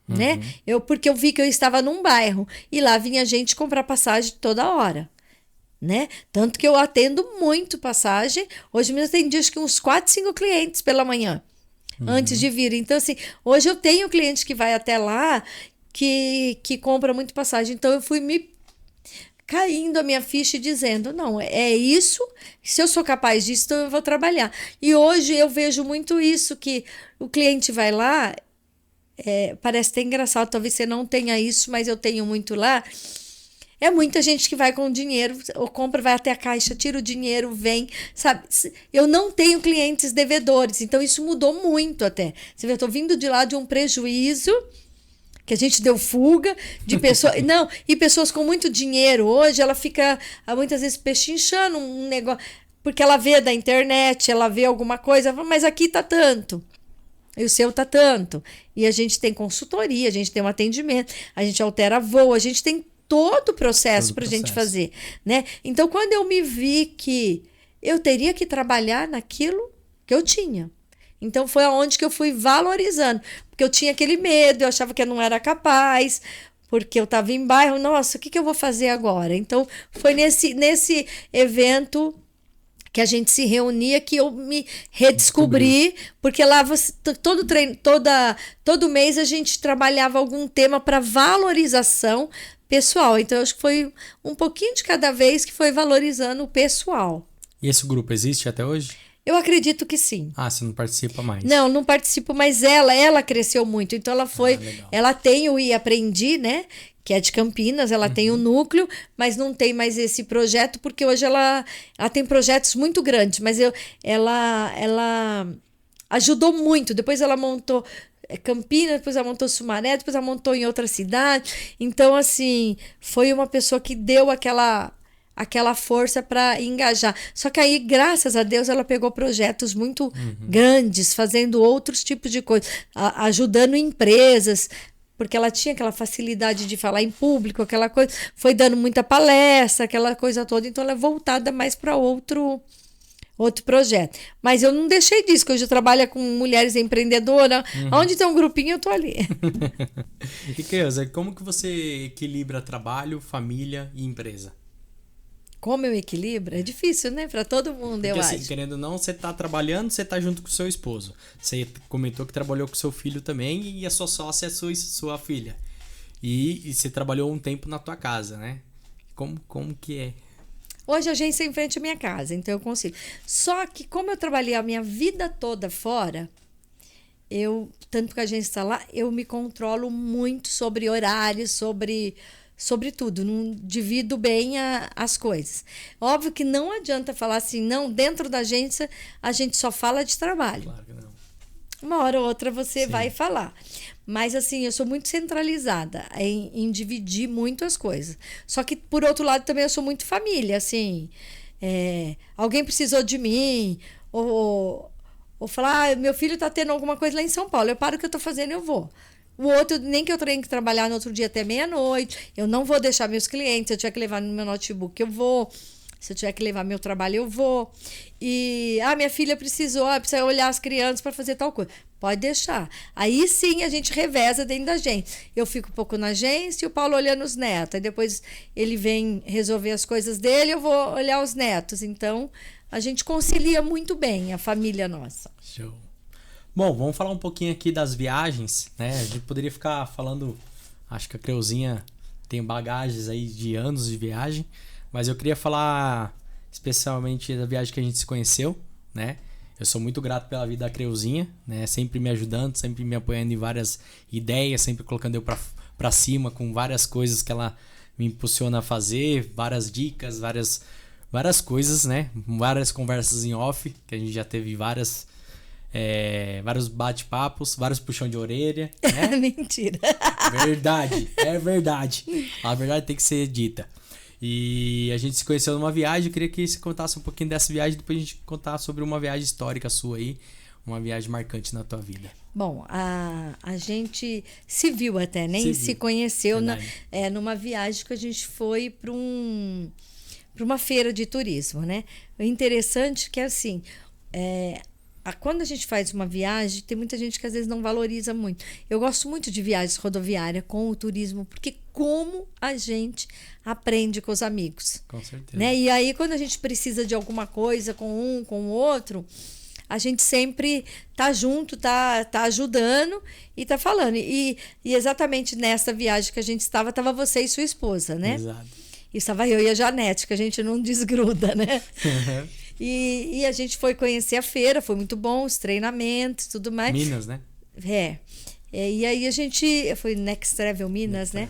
Né? Porque eu vi que eu estava num bairro e lá vinha gente comprar passagem toda hora. Né? Tanto que eu atendo muito passagem. Hoje mesmo tem dias que uns 4, 5 clientes pela manhã. Antes de vir. Então, assim, hoje eu tenho cliente que vai até lá que compra muito passagem. Então, eu fui me caindo a minha ficha e dizendo, não, é isso, se eu sou capaz disso, então eu vou trabalhar. E hoje eu vejo muito isso, que o cliente vai lá, parece até engraçado, talvez você não tenha isso, mas eu tenho muito lá. É muita gente que vai com dinheiro, ou compra, vai até a caixa, tira o dinheiro, vem, sabe? Eu não tenho clientes devedores, então isso mudou muito até. Você vê, eu estou vindo de lá de um prejuízo, que a gente deu fuga, de pessoas... Não, e pessoas com muito dinheiro. Hoje ela fica, muitas vezes, pechinchando um negócio, porque ela vê da internet, ela vê alguma coisa, mas aqui tá tanto. E o seu tá tanto. E a gente tem consultoria, a gente tem um atendimento, a gente altera voo, a gente tem todo o processo para a gente fazer, né? Então, quando eu me vi que eu teria que trabalhar naquilo que eu tinha, Então foi aonde que eu fui valorizando, porque eu tinha aquele medo, eu achava que eu não era capaz, porque eu estava em bairro, nossa, o que eu vou fazer agora? Então foi nesse evento que a gente se reunia que eu me redescobri, porque lá todo treino, todo mês a gente trabalhava algum tema para valorização pessoal. Então, eu acho que foi um pouquinho de cada vez que foi valorizando o pessoal. E esse grupo existe até hoje? Eu acredito que sim. Ah, você não participa mais? Não participo, mas ela cresceu muito. Então, ela foi. Ela tem o I Aprendi, né? Que é de Campinas, ela tem o núcleo, mas não tem mais esse projeto, porque hoje ela tem projetos muito grandes, mas ela ajudou muito. Depois ela montou Campinas, depois ela montou Sumaré, depois ela montou em outra cidade. Então, assim, foi uma pessoa que deu aquela força para engajar. Só que aí, graças a Deus, ela pegou projetos muito grandes, fazendo outros tipos de coisas, ajudando empresas, porque ela tinha aquela facilidade de falar em público, aquela coisa, foi dando muita palestra, aquela coisa toda, então ela é voltada mais para outro projeto. Mas eu não deixei disso, que hoje eu trabalho com mulheres empreendedoras, onde tem um grupinho eu tô ali. E Creuza, como que você equilibra trabalho, família e empresa? Como eu equilibro? É difícil, né? Para todo mundo, porque, eu assim, acho. Querendo ou não, você tá trabalhando, você tá junto com o seu esposo. Você comentou que trabalhou com seu filho também e a sua sócia é sua filha. E você trabalhou um tempo na tua casa, né? Como que é? Hoje a agência é em frente à minha casa, então eu consigo. Só que como eu trabalhei a minha vida toda fora, tanto que a agência está lá, eu me controlo muito sobre horários, sobre tudo, não divido bem as coisas. Óbvio que não adianta falar assim, não, dentro da agência a gente só fala de trabalho. Claro que não. Uma hora ou outra você Sim. vai falar. Mas assim, eu sou muito centralizada em dividir muito as coisas. Só que, por outro lado, também eu sou muito família, assim. Alguém precisou de mim, ou falar, meu filho está tendo alguma coisa lá em São Paulo, eu paro o que eu estou fazendo, eu vou. O outro, nem que eu tenha que trabalhar no outro dia até meia-noite, eu não vou deixar meus clientes, se eu tiver que levar no meu notebook, eu vou. Se eu tiver que levar meu trabalho, eu vou. E, minha filha precisa olhar as crianças para fazer tal coisa. Pode deixar. Aí sim a gente reveza dentro da agência. Eu fico um pouco na agência e o Paulo olhando os netos. Aí depois ele vem resolver as coisas dele, eu vou olhar os netos. Então, a gente concilia muito bem a família nossa. Show. Bom, vamos falar um pouquinho aqui das viagens, né? A gente poderia ficar falando, acho que a Creuzinha tem bagagens aí de anos de viagem, mas eu queria falar especialmente da viagem que a gente se conheceu, né? Eu sou muito grato pela vida da Creuzinha, né? Sempre me ajudando, sempre me apoiando em várias ideias, sempre colocando eu pra cima com várias coisas que ela me impulsiona a fazer, várias dicas, várias coisas, né? Várias conversas em off, que a gente já teve vários bate-papos, vários puxão de orelha, né? Mentira. Verdade, é verdade. A verdade tem que ser dita. E a gente se conheceu numa viagem, eu queria que você contasse um pouquinho dessa viagem, depois a gente contar sobre uma viagem histórica sua aí, uma viagem marcante na tua vida. Bom, a gente se viu até, nem se conheceu numa viagem que a gente foi para uma feira de turismo, né? O interessante é que, assim, quando a gente faz uma viagem, tem muita gente que às vezes não valoriza muito. Eu gosto muito de viagens rodoviárias com o turismo, porque como a gente aprende com os amigos. Com certeza. Né? E aí, quando a gente precisa de alguma coisa com o outro, a gente sempre tá junto, tá ajudando e tá falando. E exatamente nessa viagem que a gente estava você e sua esposa, né? Exato. E estava eu e a Janete, que a gente não desgruda, né? E a gente foi conhecer a feira, foi muito bom, os treinamentos, tudo mais. Minas, né? E aí a gente... Foi Next Travel Minas, né?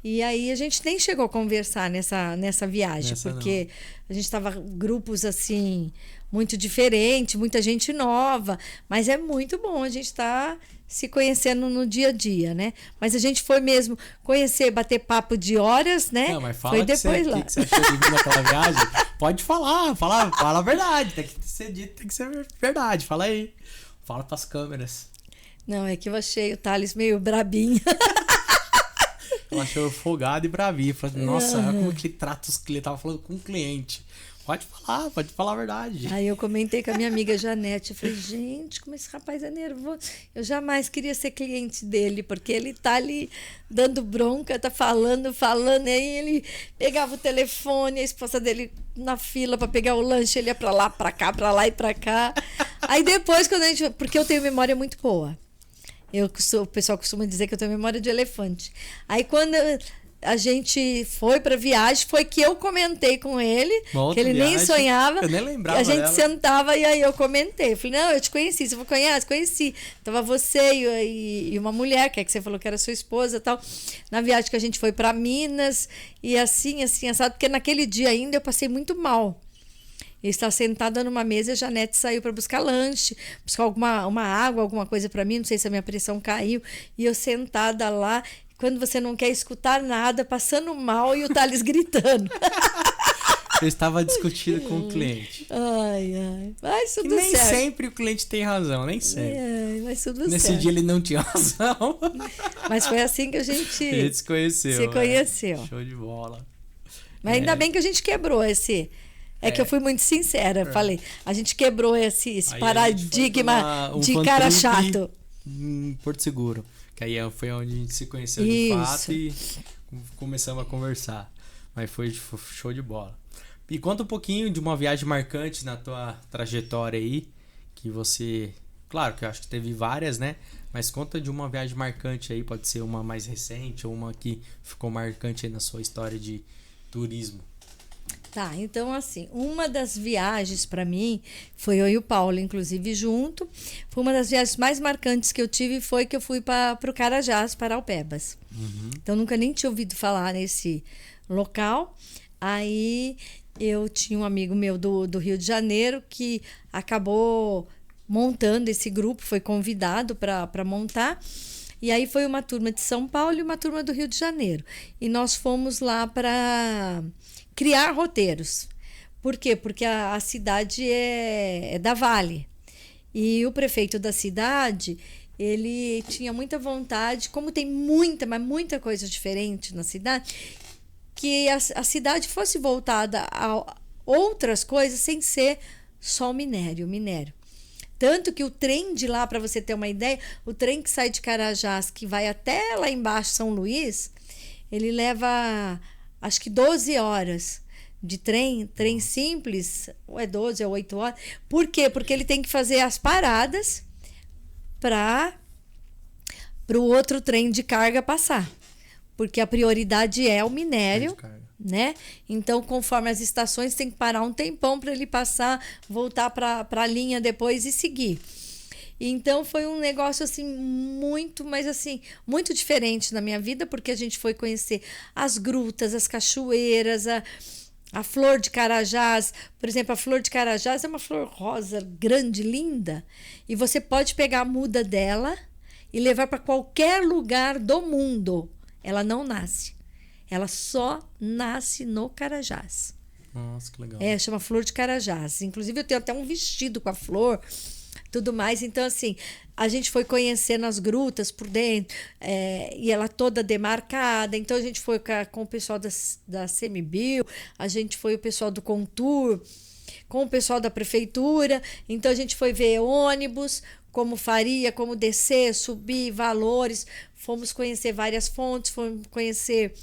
E aí a gente nem chegou a conversar nessa viagem, porque a gente estava grupos, assim, muito diferentes, muita gente nova, mas é muito bom a gente estar se conhecendo no dia a dia, né? Mas a gente foi mesmo conhecer, bater papo de horas, né? Não, mas fala foi depois lá. O que você achou de vir naquela viagem? Pode falar, fala a verdade, tem que ser dito, tem que ser verdade, fala aí. Fala pras câmeras. Não, é que eu achei o Thales meio brabinho. Eu achei folgado e bravinho. Falei, nossa, olha como que ele trata os clientes. Tava falando com um cliente. Pode falar a verdade. Aí eu comentei com a minha amiga Janete, eu falei, gente, como esse rapaz é nervoso. Eu jamais queria ser cliente dele, porque ele tá ali dando bronca, tá falando, e aí ele pegava o telefone, a esposa dele na fila para pegar o lanche, ele ia para lá, para cá, para lá e para cá. Aí depois, porque eu tenho memória muito boa. O pessoal costuma dizer que eu tenho memória de elefante. Aí quando a gente foi pra viagem, foi que eu comentei com ele, que ele nem sonhava. Eu nem lembrava a gente dela. sentava e aí eu comentei. Eu falei, não, eu te conheci, você conhece? Conheci. Tava você e uma mulher, que você falou que era sua esposa e tal, na viagem que a gente foi pra Minas, e assim, assado, porque naquele dia ainda eu passei muito mal. Eu estava sentada numa mesa e a Janete saiu para buscar lanche, buscar uma água, alguma coisa para mim, não sei se a minha pressão caiu, e eu sentada lá, quando você não quer escutar nada, passando mal e o Thales gritando. Eu estava discutindo com o cliente. Ai, mas tudo nem certo. sempre o cliente tem razão, nem sempre. Mas tudo Nesse certo. dia ele não tinha razão. Mas foi assim que a gente se conheceu. se conheceu. Show de bola. Mas ainda bem que a gente quebrou esse... que eu fui muito sincera, falei. A gente quebrou esse paradigma de cara chato. Em Porto Seguro. Que aí foi onde a gente se conheceu de fato e começamos a conversar. Mas foi show de bola. E conta um pouquinho de uma viagem marcante na tua trajetória aí. Que você... Claro que eu acho que teve várias, né? Mas conta de uma viagem marcante aí. Pode ser uma mais recente ou uma que ficou marcante aí na sua história de turismo. Tá, então assim, uma das viagens para mim foi eu e o Paulo, inclusive, junto. Foi uma das viagens mais marcantes que eu tive, foi que eu fui para o Carajás, para Alpebas. Então, nunca nem tinha ouvido falar nesse local. Aí, eu tinha um amigo meu do Rio de Janeiro que acabou montando esse grupo, foi convidado para montar. E aí, foi uma turma de São Paulo e uma turma do Rio de Janeiro. E nós fomos lá para... criar roteiros. Por quê? Porque a cidade é da Vale. E o prefeito da cidade, ele tinha muita vontade, como tem mas muita coisa diferente na cidade, que a cidade fosse voltada a outras coisas sem ser só o minério. Tanto que o trem de lá, para você ter uma ideia, o trem que sai de Carajás, que vai até lá embaixo, São Luís, ele leva... acho que 12 horas de trem simples, ou é 12 ou 8 horas. Por quê? Porque ele tem que fazer as paradas para o outro trem de carga passar. Porque a prioridade é o minério, né? Então, conforme as estações, tem que parar um tempão para ele passar, voltar para a linha depois e seguir. Então foi um negócio assim muito diferente na minha vida, porque a gente foi conhecer as grutas, as cachoeiras, a flor de Carajás. Por exemplo, a flor de Carajás é uma flor rosa, grande, linda, e você pode pegar a muda dela e levar para qualquer lugar do mundo. Ela não nasce. Ela só nasce no Carajás. Nossa, que legal. Chama flor de Carajás. Inclusive, eu tenho até um vestido com a flor, tudo mais. Então, assim, a gente foi conhecendo as grutas por dentro, e ela toda demarcada. Então, a gente foi com o pessoal da Semibio, a gente foi o pessoal do Contour, com o pessoal da prefeitura. Então, a gente foi ver ônibus, como faria, como descer, subir, valores. Fomos conhecer várias fontes, fomos conhecer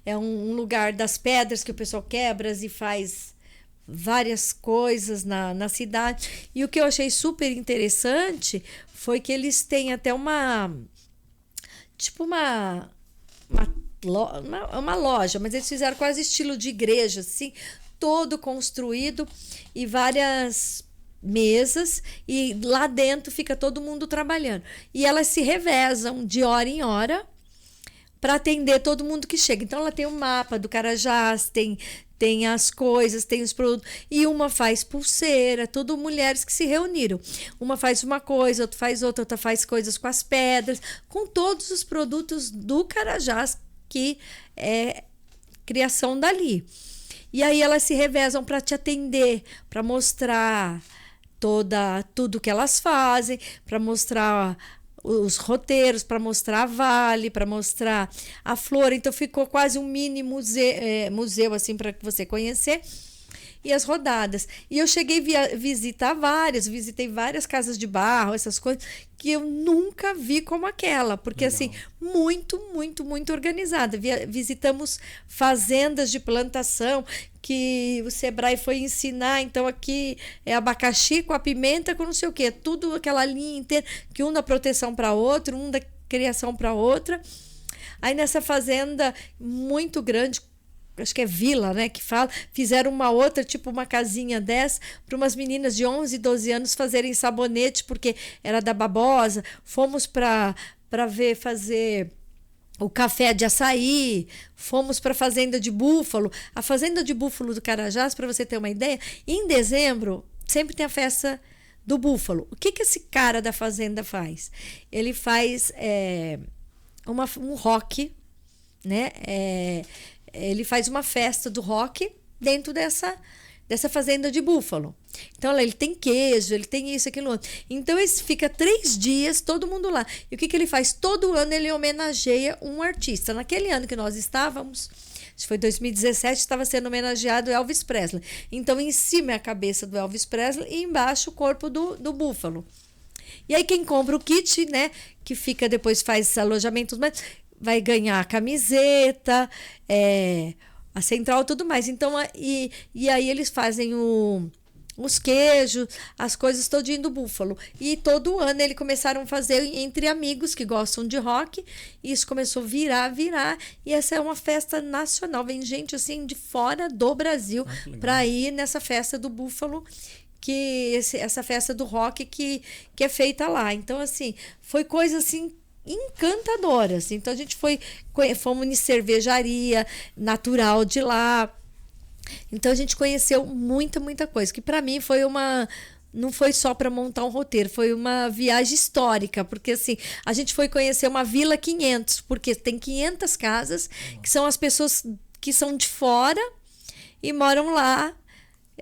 um lugar das pedras que o pessoal quebra e faz várias coisas na cidade. E o que eu achei super interessante foi que eles têm até uma loja, mas eles fizeram quase estilo de igreja, assim, todo construído, e várias mesas, e lá dentro fica todo mundo trabalhando. E elas se revezam de hora em hora para atender todo mundo que chega. Então ela tem o mapa do Carajás, tem as coisas, tem os produtos, e uma faz pulseira, tudo mulheres que se reuniram. Uma faz uma coisa, outra faz outra faz coisas com as pedras, com todos os produtos do Carajás, que é criação dali. E aí elas se revezam para te atender, para mostrar tudo que elas fazem, para mostrar os roteiros, para mostrar a Vale, para mostrar a flor. Então ficou quase um mini museu assim para você conhecer. e as rodadas. E eu cheguei visitei várias casas de barro, essas coisas, que eu nunca vi como aquela, porque Legal. assim, muito, muito, muito organizada. Visitamos fazendas de plantação que o Sebrae foi ensinar, então aqui é abacaxi com a pimenta com não sei o quê, tudo aquela linha inteira, que um dá proteção para outro, um dá criação para outra. Aí nessa fazenda muito grande, acho que é vila, né, que fala, fizeram uma outra, tipo uma casinha dessa, para umas meninas de 11, 12 anos fazerem sabonete, porque era da babosa. Fomos para ver fazer o café de açaí, fomos para a fazenda de búfalo. A fazenda de búfalo do Carajás, para você ter uma ideia, em dezembro sempre tem a festa do búfalo. O que esse cara da fazenda faz? Ele faz um rock, né? Ele faz uma festa do rock dentro dessa fazenda de búfalo. Então, ele tem queijo, ele tem isso, aquilo outro. Então, ele fica 3 dias, todo mundo lá. E o que ele faz? Todo ano ele homenageia um artista. Naquele ano que nós estávamos, acho que foi 2017, estava sendo homenageado Elvis Presley. Então, em cima é a cabeça do Elvis Presley e embaixo o corpo do búfalo. E aí, quem compra o kit, né, que fica depois, faz alojamentos, mas vai ganhar a camiseta, a central e tudo mais. Então, e aí eles fazem os queijos, as coisas todinho do búfalo. E todo ano eles começaram a fazer entre amigos que gostam de rock. E isso começou a virar. E essa é uma festa nacional. Vem gente assim de fora do Brasil para ir nessa festa do búfalo, essa festa do rock que é feita lá. Então, assim, foi coisa assim encantadoras. Então a gente fomos em cervejaria natural de lá. Então a gente conheceu muita coisa, que para mim foi não foi só para montar um roteiro, foi uma viagem histórica, porque assim, a gente foi conhecer uma Vila 500, porque tem 500 casas, que são as pessoas que são de fora e moram lá.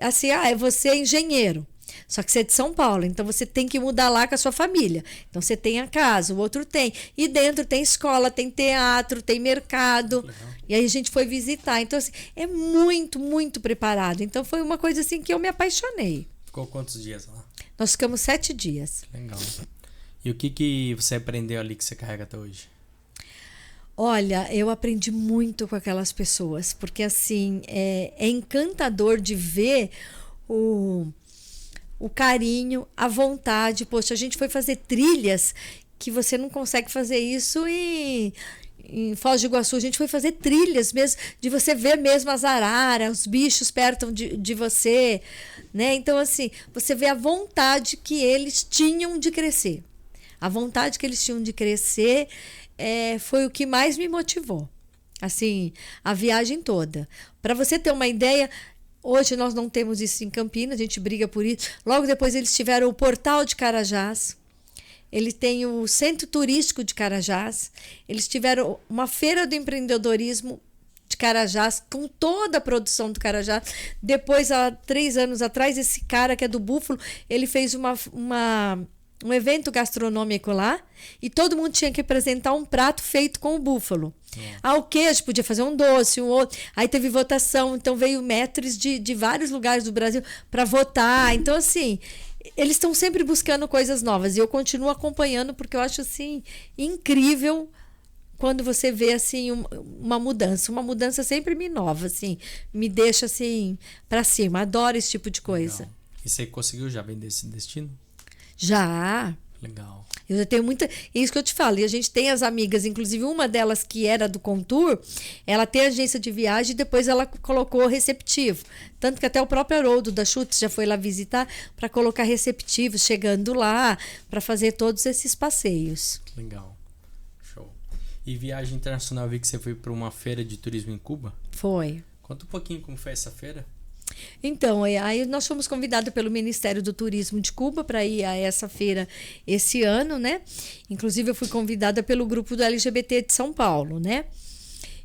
Assim, você é engenheiro, só que você é de São Paulo, então você tem que mudar lá com a sua família. Então você tem a casa, o outro tem. E dentro tem escola, tem teatro, tem mercado. Legal. E aí a gente foi visitar. Então, assim, é muito preparado. Então foi uma coisa assim que eu me apaixonei. Ficou quantos dias lá? Nós ficamos 7 dias. Legal. E o que você aprendeu ali que você carrega até hoje? Olha, eu aprendi muito com aquelas pessoas, porque assim, é encantador de ver o carinho, a vontade. Poxa, a gente foi fazer trilhas que você não consegue fazer isso em Foz do Iguaçu. A gente foi fazer trilhas mesmo, de você ver mesmo as araras, os bichos perto de você, né? Então, assim, você vê a vontade que eles tinham de crescer. A vontade que eles tinham de crescer foi o que mais me motivou. Assim, a viagem toda. Para você ter uma ideia, hoje nós não temos isso em Campinas, a gente briga por isso. Logo depois eles tiveram o Portal de Carajás, ele tem o Centro Turístico de Carajás, eles tiveram uma Feira do Empreendedorismo de Carajás, com toda a produção do Carajás. Depois, há 3 anos atrás, esse cara que é do Búfalo, ele fez um evento gastronômico lá e todo mundo tinha que apresentar um prato feito com o búfalo. O queijo, podia fazer um doce, um outro. Aí teve votação, então veio mestres de vários lugares do Brasil para votar. Então, assim, eles estão sempre buscando coisas novas e eu continuo acompanhando, porque eu acho assim incrível quando você vê assim uma mudança sempre me inova, assim, me deixa assim para cima. Adoro esse tipo de coisa. Legal. E você conseguiu já vender esse destino? Já. Legal. Eu já tenho muita. É isso que eu te falo. E a gente tem as amigas, inclusive uma delas que era do Contour, ela tem agência de viagem e depois ela colocou receptivo. Tanto que até o próprio Haroldo da Chutes já foi lá visitar para colocar receptivos, chegando lá, para fazer todos esses passeios. Legal. Show. E viagem internacional, eu vi que você foi para uma feira de turismo em Cuba? Foi. Conta um pouquinho como foi essa feira. Então, aí nós fomos convidados pelo Ministério do Turismo de Cuba para ir a essa feira esse ano, né? Inclusive, eu fui convidada pelo grupo do LGBT de São Paulo, né?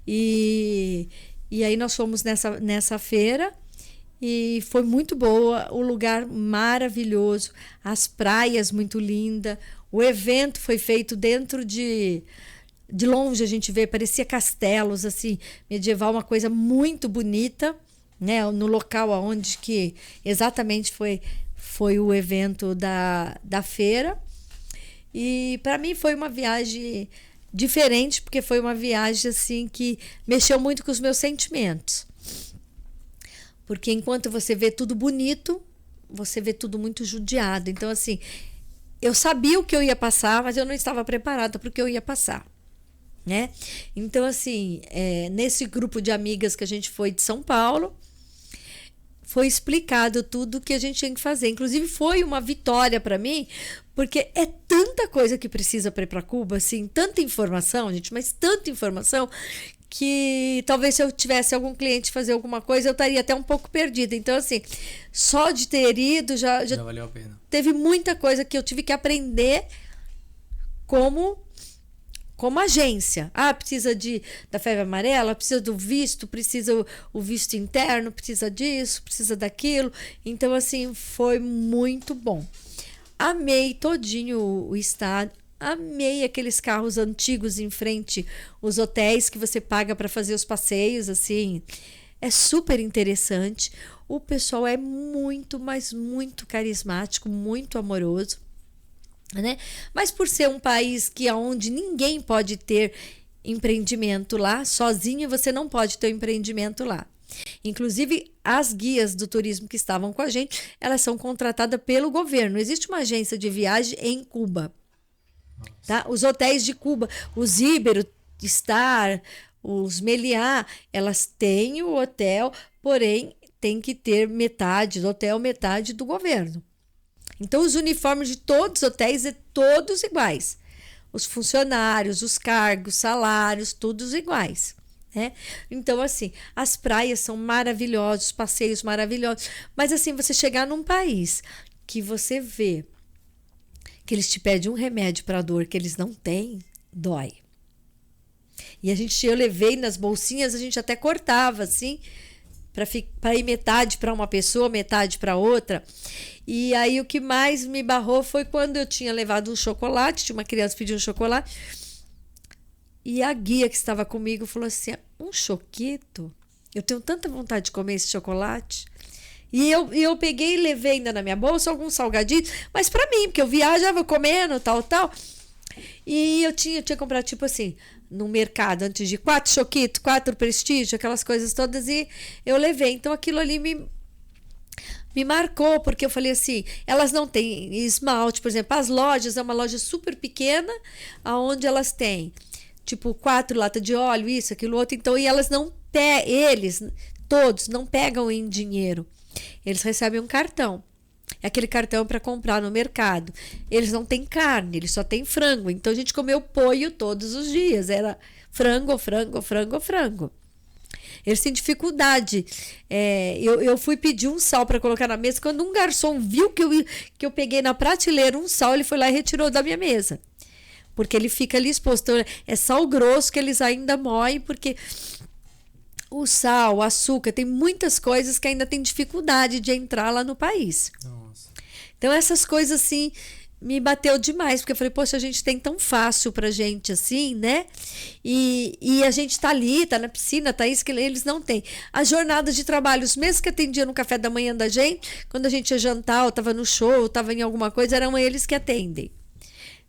E aí nós fomos nessa feira e foi muito boa, o lugar maravilhoso, as praias muito lindas, o evento foi feito dentro de longe a gente vê, parecia castelos, assim, medieval, uma coisa muito bonita, né, no local onde que exatamente foi o evento da feira. E para mim foi uma viagem diferente, porque foi uma viagem assim que mexeu muito com os meus sentimentos. Porque enquanto você vê tudo bonito, você vê tudo muito judiado. Então, assim, eu sabia o que eu ia passar, mas eu não estava preparada para o que eu ia passar, né? Então, assim, nesse grupo de amigas que a gente foi de São Paulo, foi explicado tudo o que a gente tinha que fazer. Inclusive, foi uma vitória para mim, porque é tanta coisa que precisa para ir para Cuba, assim, tanta informação, gente, mas tanta informação, que talvez se eu tivesse algum cliente fazer alguma coisa, eu estaria até um pouco perdida. Então, assim, só de ter ido já valeu a pena. Teve muita coisa que eu tive que aprender como agência. Precisa da febre amarela, precisa do visto, precisa o visto interno, precisa disso, precisa daquilo. Então, assim, foi muito bom. Amei todinho o estado. Amei aqueles carros antigos em frente, os hotéis que você paga para fazer os passeios, assim. É super interessante. O pessoal é muito, mas muito carismático, muito amoroso, né? Mas por ser um país onde ninguém pode ter empreendimento lá, sozinho você não pode ter um empreendimento lá. Inclusive, as guias do turismo que estavam com a gente, elas são contratadas pelo governo. Existe uma agência de viagem em Cuba. Tá? Os hotéis de Cuba, os Ibero, Star, os Meliá, elas têm o hotel, porém tem que ter metade do hotel, metade do governo. Então os uniformes de todos os hotéis é todos iguais. Os funcionários, os cargos, salários, todos iguais, né? Então, assim, as praias são maravilhosas, os passeios maravilhosos. Mas, assim, você chegar num país que você vê que eles te pedem um remédio para dor que eles não têm, dói. E eu levei nas bolsinhas, a gente até cortava, assim, para ir metade para uma pessoa, metade para outra. E aí o que mais me barrou foi quando eu tinha levado um chocolate, tinha uma criança pedindo um chocolate, e a guia que estava comigo falou assim: um choquito? Eu tenho tanta vontade de comer esse chocolate. E eu peguei e levei ainda na minha bolsa alguns salgadinhos, mas para mim, porque eu viajava comendo, tal. E eu tinha comprado, tipo assim, no mercado, antes de 4 choquitos, 4 prestígio, aquelas coisas todas, e eu levei. Então aquilo ali me marcou, porque eu falei assim, elas não têm esmalte, por exemplo, as lojas, é uma loja super pequena, onde elas têm, tipo, 4 latas de óleo, isso, aquilo, outro, então, e elas eles, todos, não pegam em dinheiro. Eles recebem um cartão. Aquele cartão para comprar no mercado. Eles não têm carne, eles só têm frango. Então a gente comeu poio todos os dias. Era frango. Eles têm dificuldade. Eu fui pedir um sal para colocar na mesa. Quando um garçom viu que eu peguei na prateleira um sal, ele foi lá e retirou da minha mesa. Porque ele fica ali exposto. Então, é sal grosso que eles ainda moem, porque o sal, o açúcar, tem muitas coisas que ainda tem dificuldade de entrar lá no país. Nossa. Então, essas coisas, assim, me bateu demais, porque eu falei, poxa, a gente tem tão fácil pra gente, assim, né? E a gente tá ali, tá na piscina, tá isso que eles não têm. As jornadas de trabalho, os mesmos que atendiam no café da manhã da gente, quando a gente ia jantar, ou tava no show, ou tava em alguma coisa, eram eles que atendem.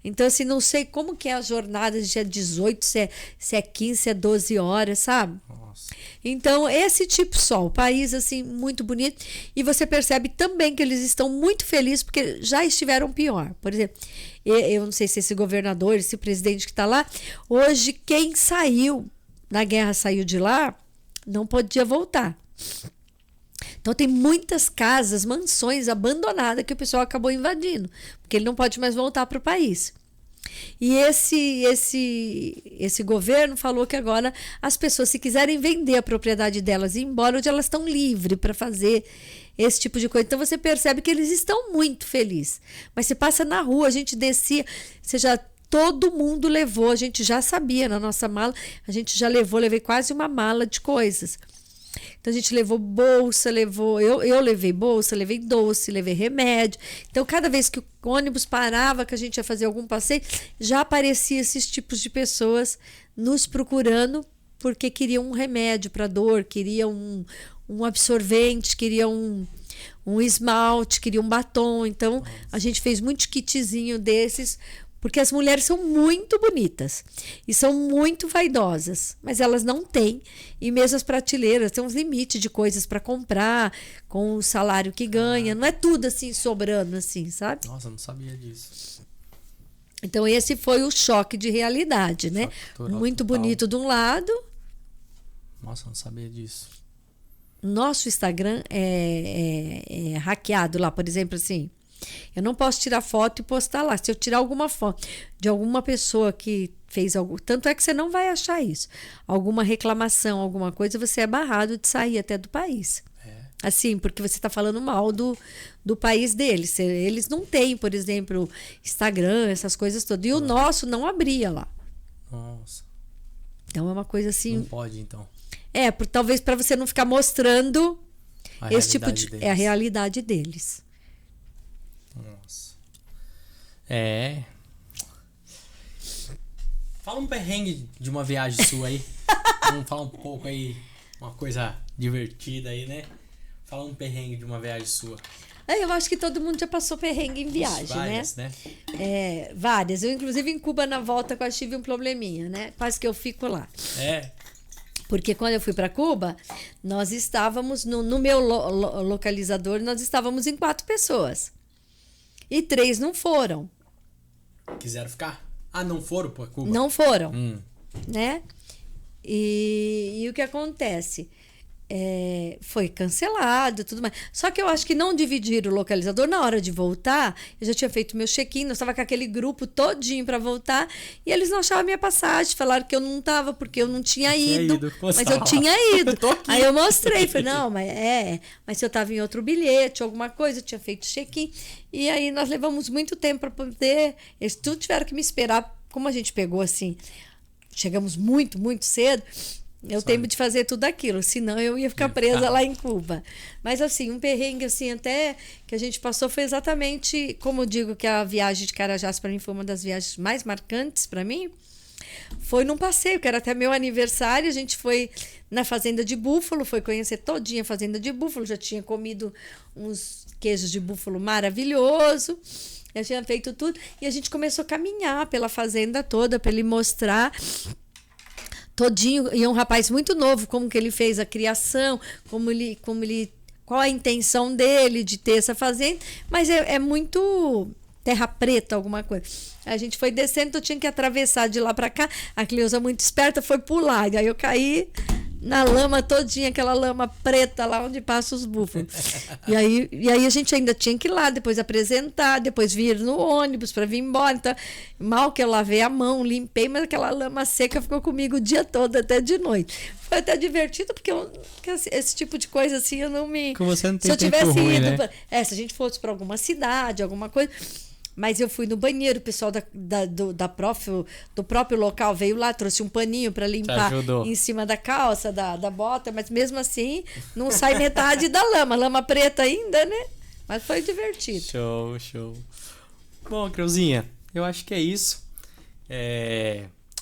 Então, assim, não sei como que é a jornada, se é 18, se é 15, se é 12 horas, sabe? Nossa. Então, esse tipo só, o país, assim, muito bonito. E você percebe também que eles estão muito felizes, porque já estiveram pior. Por exemplo, eu não sei se esse governador, esse presidente que está lá, hoje quem saiu, na guerra saiu de lá, não podia voltar. Então tem muitas casas, mansões abandonadas que o pessoal acabou invadindo, porque ele não pode mais voltar para o país. E esse governo falou que agora as pessoas, se quiserem vender a propriedade delas e ir embora, onde elas estão livres para fazer esse tipo de coisa. Então você percebe que eles estão muito felizes. Mas você passa na rua, a gente descia, todo mundo levou, a gente já sabia na nossa mala, a gente já levei quase uma mala de coisas. Então a gente levou bolsa, eu levei bolsa, levei doce, levei remédio. Então cada vez que o ônibus parava, que a gente ia fazer algum passeio, já aparecia esses tipos de pessoas nos procurando porque queriam um remédio para dor, queriam um absorvente, queria um esmalte, queria um batom. Então, a gente fez muito kitzinho desses, porque as mulheres são muito bonitas e são muito vaidosas, mas elas não têm. E mesmo as prateleiras têm uns limites de coisas para comprar, com o salário que ganha. Não é tudo assim, sobrando assim, sabe? Nossa, eu não sabia disso. Então, esse foi o choque de realidade, né? Muito total. bonito de um lado. Nossa, eu não sabia disso. Nosso Instagram é hackeado lá, por exemplo, assim. Eu não posso tirar foto e postar lá. Se eu tirar alguma foto de alguma pessoa que fez algo... Tanto é que você não vai achar isso. Alguma reclamação, alguma coisa, você é barrado de sair até do país. Assim, porque você está falando mal do país deles. Eles não têm, por exemplo, Instagram, essas coisas todas. E o nosso não abria lá. Nossa. Então é uma coisa assim... Não pode, então. Talvez para você não ficar mostrando esse tipo de... deles. É a realidade deles. Nossa. Fala um perrengue de uma viagem sua aí. Vamos falar um pouco aí, uma coisa divertida aí, né? Fala um perrengue de uma viagem sua. Eu acho que todo mundo já passou perrengue em viagem, várias, né? Várias. Eu, inclusive, em Cuba, na volta, quase tive um probleminha, né? Quase que eu fico lá. Porque quando eu fui para Cuba, nós estávamos, no meu localizador, nós estávamos em 4 pessoas. E 3 não foram. Quiseram ficar? Ah, não foram para Cuba? Não foram, né? E o que acontece? Foi cancelado, tudo mais. Só que eu acho que não dividiram o localizador. Na hora de voltar, eu já tinha feito meu check-in, eu estava com aquele grupo todinho para voltar, e eles não achavam a minha passagem, falaram que eu não estava porque eu não tinha ido. Mas eu tinha ido. Aí eu mostrei, falei, não, mas se eu estava em outro bilhete, alguma coisa, eu tinha feito check-in. E aí nós levamos muito tempo para poder. Eles tudo tiveram que me esperar, como a gente pegou assim, chegamos muito, muito cedo. Eu tenho de fazer tudo aquilo, senão eu ia ficar presa lá em Cuba. Mas assim, um perrengue assim até que a gente passou foi exatamente, como eu digo que a viagem de Carajás para mim foi uma das viagens mais marcantes para mim, foi num passeio, que era até meu aniversário, a gente foi na Fazenda de Búfalo, foi conhecer todinha a Fazenda de Búfalo, já tinha comido uns queijos de búfalo maravilhoso, já tinha feito tudo, e a gente começou a caminhar pela fazenda toda para ele mostrar todinho, e é um rapaz muito novo, como que ele fez a criação, qual a intenção dele de ter essa fazenda, mas é muito terra preta, alguma coisa. A gente foi descendo, eu tinha que atravessar de lá para cá, a Cleusa muito esperta foi pular, e aí eu caí na lama todinha, aquela lama preta lá onde passa os búfalos. E aí a gente ainda tinha que ir lá, depois apresentar, depois vir no ônibus para vir embora. Então, mal que eu lavei a mão, limpei, mas aquela lama seca ficou comigo o dia todo, até de noite. Foi até divertido, porque esse tipo de coisa assim, eu não me... Como você não tem se eu tivesse ruim, ido... né? Se a gente fosse para alguma cidade, alguma coisa... Mas eu fui no banheiro, o pessoal do próprio local veio lá, trouxe um paninho para limpar em cima da calça, da bota, mas mesmo assim não sai metade da lama preta ainda, né? Mas foi divertido. Show. Bom, Creuzinha, eu acho que é isso.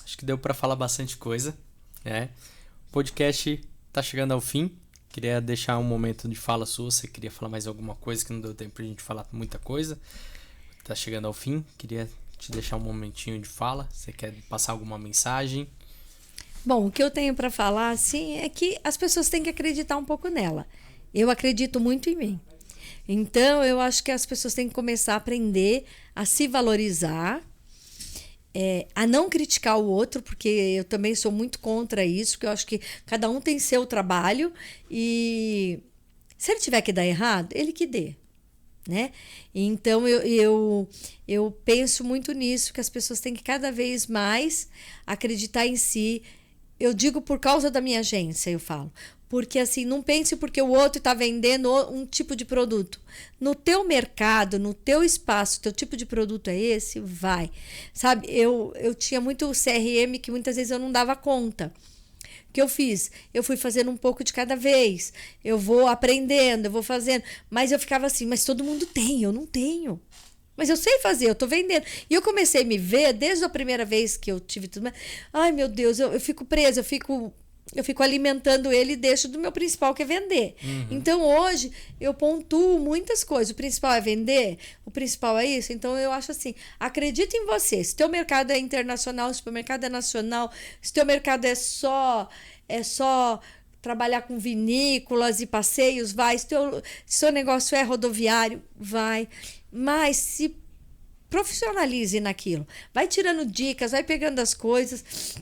Acho que deu para falar bastante coisa, né? O podcast tá chegando ao fim. Queria deixar um momento de fala sua. Você queria falar mais alguma coisa que não deu tempo pra gente falar muita coisa? Tá chegando ao fim, queria te deixar um momentinho de fala. Você quer passar alguma mensagem? Bom, o que eu tenho para falar assim é que as pessoas têm que acreditar um pouco nela. Eu acredito muito em mim. Então, eu acho que as pessoas têm que começar a aprender a se valorizar, a não criticar o outro, porque eu também sou muito contra isso, porque eu acho que cada um tem seu trabalho e se ele tiver que dar errado, ele que dê. Né? Então eu penso muito nisso, que as pessoas têm que cada vez mais acreditar em si. Eu digo por causa da minha agência, eu falo. Porque assim, não pense porque o outro está vendendo um tipo de produto. No teu mercado, no teu espaço, teu tipo de produto é esse, vai. Sabe, eu tinha muito CRM que muitas vezes eu não dava conta. O que eu fiz? Eu fui fazendo um pouco de cada vez. Eu vou aprendendo, eu vou fazendo. Mas eu ficava assim, mas todo mundo tem, eu não tenho. Mas eu sei fazer, eu tô vendendo. E eu comecei a me ver, desde a primeira vez que eu tive tudo. Ai, meu Deus, eu fico presa, eu fico eu fico alimentando ele e deixo do meu principal, que é vender. Então, hoje, eu pontuo muitas coisas. O principal é vender, o principal é isso. Então, eu acho assim, acredita em você. Se teu mercado é internacional, se teu mercado é nacional, se teu mercado é só trabalhar com vinícolas e passeios, vai. Se seu negócio é rodoviário, vai. Mas se profissionalize naquilo. Vai tirando dicas, vai pegando as coisas.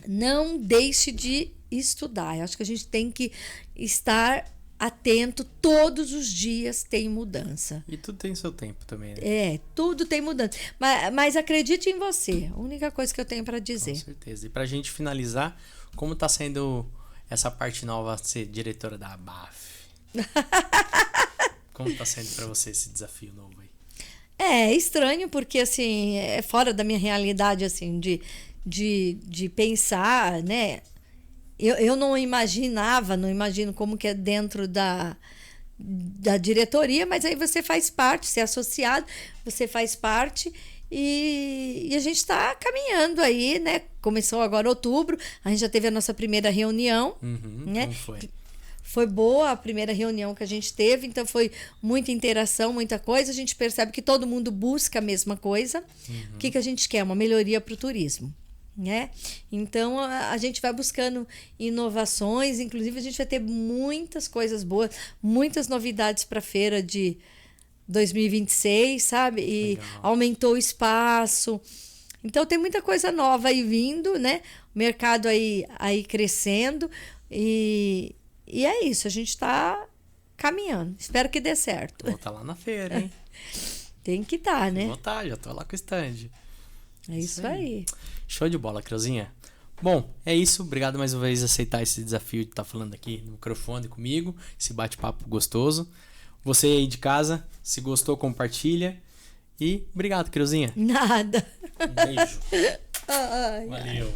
Não deixe de estudar. Eu acho que a gente tem que estar atento. Todos os dias tem mudança. E tudo tem seu tempo também, né? Tudo tem mudança. Mas acredite em você. A única coisa que eu tenho para dizer. Com certeza. E pra gente finalizar, como tá sendo essa parte nova, ser diretora da ABAF? Como tá sendo para você esse desafio novo aí? É estranho, porque assim, é fora da minha realidade, assim, de pensar, né? Eu não imagino como que é dentro da diretoria, mas aí você faz parte, você é associado, você faz parte e a gente está caminhando aí, né? Começou agora outubro, a gente já teve a nossa primeira reunião, né? Como foi? Foi boa a primeira reunião que a gente teve, então foi muita interação, muita coisa. A gente percebe que todo mundo busca a mesma coisa. O que a gente quer? Uma melhoria para o turismo, né? Então a gente vai buscando inovações, inclusive a gente vai ter muitas coisas boas, muitas novidades para a feira de 2026, sabe? E legal. Aumentou o espaço. Então tem muita coisa nova aí vindo, né? O mercado aí crescendo e é isso, a gente está caminhando. Espero que dê certo. Vou estar lá na feira, hein? Tem que estar, né? Vou estar, já tô lá com o stand. É isso aí. Show de bola, Creuzinha. Bom, é isso. Obrigado mais uma vez por aceitar esse desafio de estar falando aqui no microfone comigo. Esse bate-papo gostoso. Você aí de casa, se gostou, compartilha. E obrigado, Creuzinha. Nada. Um beijo. Valeu.